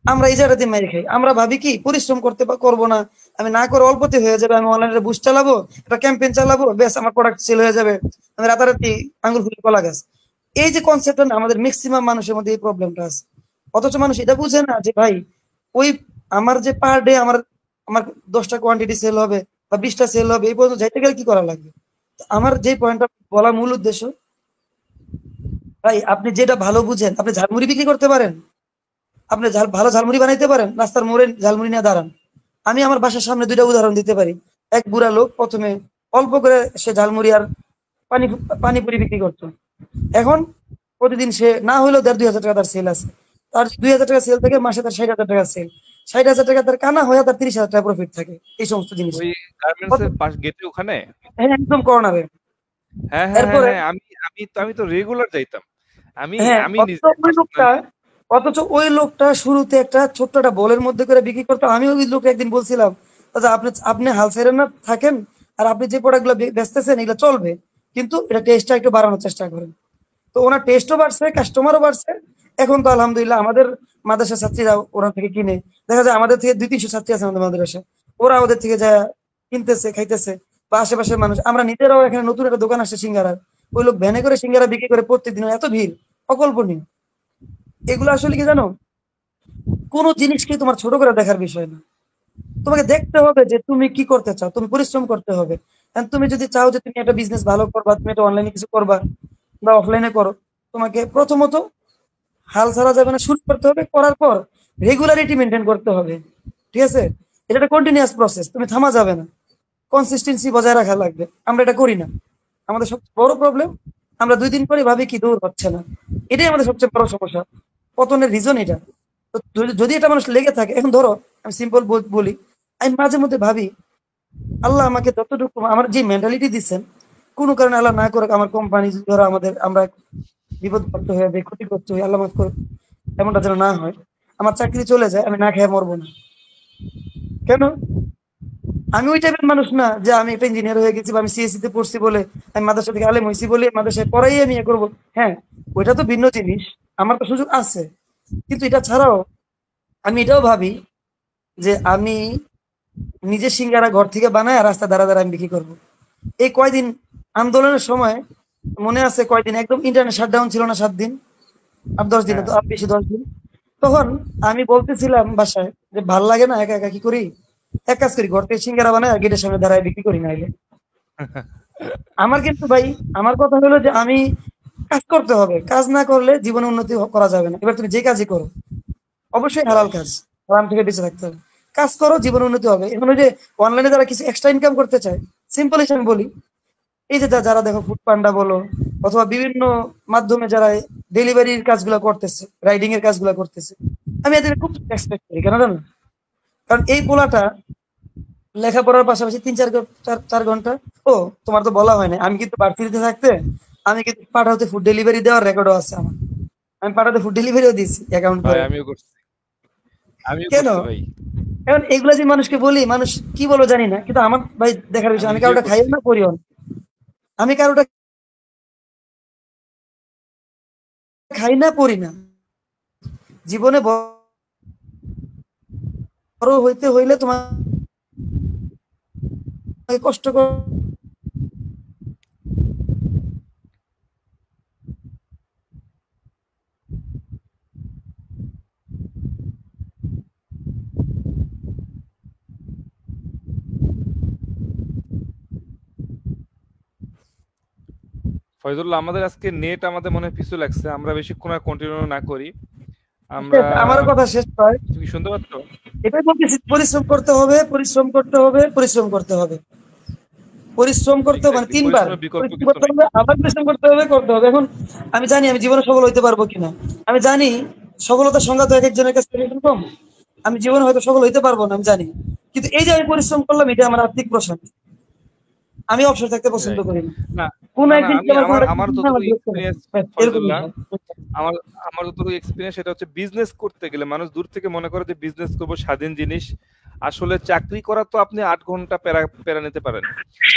আমরা এই জায়গাতে মেরে খাই। আমরা ভাবি কি পরিশ্রম করবো না, আমি না করে অল্পতে হয়ে যাবে, আমি অনলাইনে বুস্ট চালাবো, একটা ক্যাম্পেইন চালাবো, বেশ আমার প্রোডাক্ট সেল হয়ে যাবে, আমি রাতারাতি আঙ্গুল ফুলে কলা গাছ। এই যে কনসেপ্টটা না, আমাদের ম্যাক্সিমাম মানুষের মধ্যে এই প্রবলেমটা আছে। অথচ মানুষ এটা বুঝে না যে ভাই, ওই আমার যে পার ডে আমার আমার 10টা কোয়ান্টিটি সেল হবে বা 20টা সেল হবে, এই পর্যন্ত যাইতে গেলে কি করা লাগবে। তো আমার যে পয়েন্টটা বলা মূল উদ্দেশ্য, ভাই আপনি যেটা ভালো বুঝেন, আপনি ঝালমুড়ি বিক্রি করতে পারেন, আপনি ভালো ঝালমুড়ি বানাইতে পারেন, রাস্তার মোড়ে ঝালমুড়ি নিয়ে দাঁড়ান। আমি আমার বাসার সামনে দুইটা উদাহরণ দিতে পারি। এক বুড়া লোক প্রথমে অল্প করে সে ঝালমুড়ি আর পানি পানিপুরি বিক্রি করতো। এখন প্রতিদিন সে না হলেও 1,500-2,000 টাকা তার সেল আছে। তার 2,000 টাকা সেল থেকে মাসে তার 60,000 টাকা সেল, 60,000 টাকা তার কানা হয়ে তার 30,000 টাকা প্রফিট থাকে এই সমস্ত জিনিসে। ওই গার্মেন্টস এর পাশ গেটে ওখানে? হ্যাঁ, একদম কর্নারে। হ্যাঁ হ্যাঁ হ্যাঁ এরপরে হ্যাঁ, আমি তো রেগুলার যাইতাম। আমি হ্যাঁ, আমি অথচ নিজে ওই লোকটা পার্সোনালি। অথচ ওই লোকটা শুরুতে একটা ছোট্ট একটা বলের মধ্যে করে বিক্রি করতো। আমি ওই লোককে একদিন বলছিলাম, আচ্ছা আপনি আপনি হাল ছেড়েন না থাকেন, আর আপনি যে প্রোডাক্ট গুলো বেচতেছেন এগুলো চলবে, কিন্তু এটা টেস্টটা একটু বাড়ানোর চেষ্টা করেন। তো ওনার টেস্টও বাড়ছে, কাস্টমারও বাড়ছে। এখন তো আলহামদুলিল্লাহ আমাদের মাদ্রাসার ছাত্রীরা ওরা থেকে কিনে, দেখা যায় আমাদের থেকে 200-300 ছাত্রী আছে আমাদের মাদ্রাসায়, ওরা ওদের থেকে যা কিনতেছে খাইতেছে। বা আশেপাশের মানুষ, আমরা নিজেরাও এখানে নতুন একটা দোকান আসছে সিঙ্গারার, ওই লোক ভ্যানে করে সিঙ্গারা বিক্রি করে প্রত্যেকদিন, এত ভিড় অকল্পনীয়। এগুলো আসলে কি জানো, কোনো জিনিসকে তোমার ছোট করে দেখার বিষয় না। তোমাকে দেখতে হবে যে তুমি কি করতে চাও, তুমি পরিশ্রম করতে হবে। And তুমি যদি চাও যে তুমি একটা বিজনেস ভালো করবা, তুমি একটা অনলাইনে কিছু করবা বা অফলাইনে করো, তোমাকে প্রথমত হাল ছাড়া যাবে না, শুরু করতে হবে, করার পর রেগুলারিটি মেনটেন করতে হবে। ঠিক আছে? এটা একটা কন্টিনিউয়াস প্রসেস, তুমি থামা যাবে না, কনসিস্টেন্সি বজায় রাখা লাগবে। আমরা এটা করি না, আমাদের সবচেয়ে বড় প্রবলেম, আমরা 2 দিন পরে ভাবি কি দূর হচ্ছে না। এটাই আমাদের সবচেয়ে বড় সমস্যা, পতনের রিজন এটা। তো যদি এটা মানুষ লেগে থাকে, এখন ধরো আমি সিম্পল বলি, আমি মাঝে মধ্যে ভাবি আল্লাহ আমাকে যতটুকু আমার যে মেন্টালিটি দিচ্ছেন, কোনো কারণে আল্লাহ না করে আমার কোম্পানি ধরো আমরা বিপদগ্রস্ত হয়ে যাই, ক্ষতিগ্রস্ত হই, আল্লাহ মাফ করে, এমনটা যেন না হয়। আমার চাকরি চলে যায়, আমি না খেয়ে মরবো না। কেন? আমি ওই টাইপের মানুষ না যে আমি একটা ইঞ্জিনিয়ার হয়ে গেছি বা আমি সিএসসি তে পড়ছি বলে, আমি মাদ্রাসা থেকে আলেম হয়েছি বলে মাদ্রাসায় পড়াই আমি ইয়ে করবো। হ্যাঁ, ওইটা তো ভিন্ন জিনিস, আমার তো সুযোগ আছে। কিন্তু এটা ছাড়াও আমি এটাও ভাবি যে আমি নিজে সিঙ্গারা ঘর থেকে বানায় রাস্তা দ্বারা দ্বারা আমি বিক্রি করবো। এই কয়দিন আন্দোলনের সময় মনে আছে, কয়দিন একদম ইন্টারনেট শাটডাউন ছিল না, 7 দিন আর 10 দিন, হ্যাঁ। তো আর বেশি 10 দিন। তখন আমি বলতেছিলাম বাসায় যে ভাল লাগে না, একা একা কি করি, এক কাজ করি, ঘর থেকে সিঙ্গারা বানায় আর গেটের সামনে দাঁড়ায় বিক্রি করি নাইলে। আমার কিন্তু ভাই, আমার কথা হলো যে আমি কাজ করতে হবে, কাজ না করলে জীবনে উন্নতি করা যাবে না। এবার তুমি যে কাজই করো, অবশ্যই হালাল কাজ, হারাম থেকে বেঁচে থাকতে হবে। কাজ করো, জীবনে উন্নতি হবে। এখন ওই যে অনলাইনে যারা কিছু এক্সট্রা ইনকাম করতে চায়, সিম্পল হিসেবে বলি, এই যে যারা দেখো ফুড পান্ডা বলো অথবা বিভিন্ন মাধ্যমে যারা ডেলিভারির কাজগুলো করতেছে, রাইডিং এর কাজগুলো করতেছে, আমি এদের খুব রেসপেক্ট করি। কেন জানো? কারণ এই পোলাটা লেখাপড়ার পাশাপাশি 3-4 4 ঘন্টা, ও তোমার তো বলা হয় না, আমি কিন্তু ভার্সিটিতে থাকতে আমি কিন্তু পাঠাতে ফুড ডেলিভারি দেওয়ার রেকর্ডও আছে আমার। আমি পাঠাতে ফুড ডেলিভারিও দিয়েছি অ্যাকাউন্ট ভাই করে। আমিও করছি কেন ভাই। এখন এগুলা যে মানুষকে বলি, মানুষ কি বলো জানি না, কিন্তু আমার ভাই দেখার বিষয়, আমি আমি নিজেও কারোটা খাইও করছি। না করিও না। আমি কারোটা খাই না পড়ি না। জীবনে বড় হইতে হইলে তোমাকে কষ্ট করে ফয়জুল্লাহ, আমাদের আজকে নেট আমাদের মনে হয় পিছু লাগছে, আমরা বেশিক্ষণ আর কন্টিনিউ না করি। আমরা আমারও কথা শেষ হয়। তুমি কি শুনতে পাচ্ছ? এটাই বলতেছি, পরিশ্রম করতে হবে, পরিশ্রম করতে হবে, পরিশ্রম করতে হবে, পরিশ্রম করতে হবে, মানে এক্স্যাক্টলি, 3 বার পরিশ্রমের বিকল্প পরিশ্রম কিছু করতে নাই। হবে, আবার পরিশ্রম করতে হবে, করতে হবে। এখন আমি জানি আমি জীবনে সফল হইতে পারবো কিনা, আমি জানি সফলতার সংজ্ঞা তো এক একজনের কাছে এরকম। আমি জীবনে হয়তো সফল হইতে পারবো না, আমি জানি, কিন্তু এই যে আমি পরিশ্রম করলাম, এটা আমার আর্থিক প্রশান্তি। আমি অবসর থাকতে পছন্দ রাইট। করি না। না কোন না না, একদিন আমি আমার আমার কোনটা আমার আমার যতটুকু বিরক্ত লাগে, এক্সপিরিয়েন্স এরকমই ফয়জুল্লাহ, হয়। আমার আমার যতটুকু এক্সপিরিয়েন্স সেটা হচ্ছে, বিজনেস করতে গেলে মানুষ দূর থেকে মনে করে যে বিজনেস করবো স্বাধীন জিনিস। আসলে চাকরি করা তো আপনি 8 ঘন্টা প্যারা প্যারা নিতে পারেন,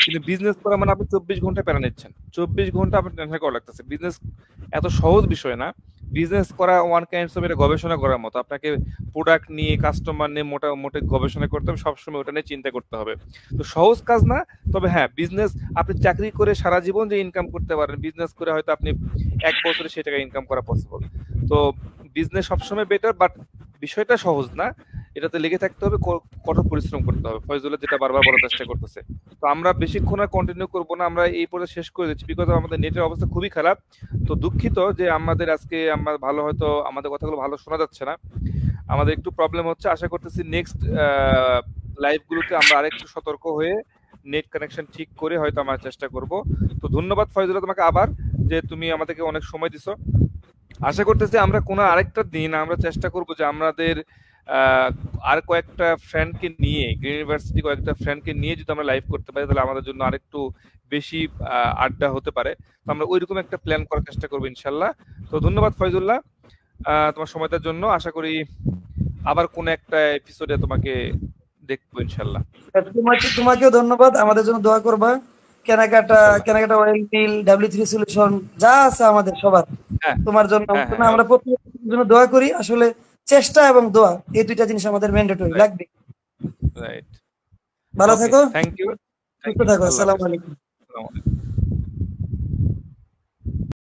কিন্তু বিজনেস করা মানে আপনি 24 ঘন্টা প্যারা নিচ্ছেন, 24 ঘন্টা আপনার টেনশন করা লাগতেছে। বিজনেস এত সহজ বিষয় না। বিজনেস করা ওয়ান কাইন্ড অফ এটা গবেষণা করার মতো। আপনাকে প্রোডাক্ট নিয়ে, কাস্টমার নিয়ে মোটামুটি গবেষণা করতে হবে, সবসময় ওটা নিয়ে চিন্তা করতে হবে। তো সহজ কাজ না। তবে হ্যাঁ, বিজনেস আপনি চাকরি করে সারা জীবন যে ইনকাম করতে পারেন, বিজনেস করে হয়তো আপনি 1 বছরে সেই টাকা ইনকাম করা পসিবল। তো বিজনেস সবসময় বেটার, বাট বিষয়টা সহজ না। এটাতে লেগে থাকতে হবে, কঠোর পরিশ্রম করতে হবে। ফয়জুল্লাহ যেটা বারবার বলার চেষ্টা করতেছে। তো আমরা বেশিক্ষণ আর কন্টিনিউ করবো না, আমরা এই পর্যায়ে শেষ করে দিচ্ছি, বিকজ আমাদের নেটের অবস্থা খুবই খারাপ। তো দুঃখিত যে আমাদের আজকে আমরা ভালো, হয়তো আমাদের কথাগুলো ভালো শোনা যাচ্ছে না, আমাদের একটু প্রবলেম হচ্ছে। আশা করতেছি নেক্সট লাইভ গুলোতে আমরা আরেকটু সতর্ক হয়ে নেট কানেকশন ঠিক করে হয়তো আমরা চেষ্টা করব। তো ধন্যবাদ ফয়জুল্লাহ তোমাকে আবার, যে তুমি আমাদেরকে অনেক সময় দিছো। আশা করতেছি আমরা কোনো আরেকটা দিন আমরা চেষ্টা করব যে আমাদের আর কয়েকটা ফ্রেন্ডকে নিয়ে, গ্রিন ইউনিভার্সিটি কয়েকটা ফ্রেন্ডকে নিয়ে যদি আমরা লাইভ করতে পারি, তাহলে আমাদের জন্য আরেকটু বেশি আড্ডা হতে পারে। তো আমরা ওইরকম একটা প্ল্যান করার চেষ্টা করবো ইনশাল্লাহ। তো ধন্যবাদ ফয়জুল্লাহ তোমার সময়টার জন্য। আশা করি আবার কোন একটা এপিসোডে তোমাকে দেখবো ইনশাল্লাহ। তোমাকেও ধন্যবাদ, আমাদের জন্য দোয়া করবা। কেনাকাটা ইনশাল্লাহ। কেনাকাটা অয়েল মিল, W3 সলিউশন যা আছে আমাদের সবার, হ্যাঁ তোমার জন্য হ্যাঁ হ্যাঁ হ্যাঁ, আমরা প্রত্যেকের জন্য দোয়া করি। আসলে চেষ্টা এবং দোয়া, এই দুইটা জিনিস আমাদের ম্যান্ডেটরি রাইট লাগবে। রাইট। ভালো ওকে, থাকো, থ্যাংক ইউ। সুস্থ থাকো। আল্লাহ আসসালামু হাফেজ। আলাইকুম। আসসালামু আলাইকুম।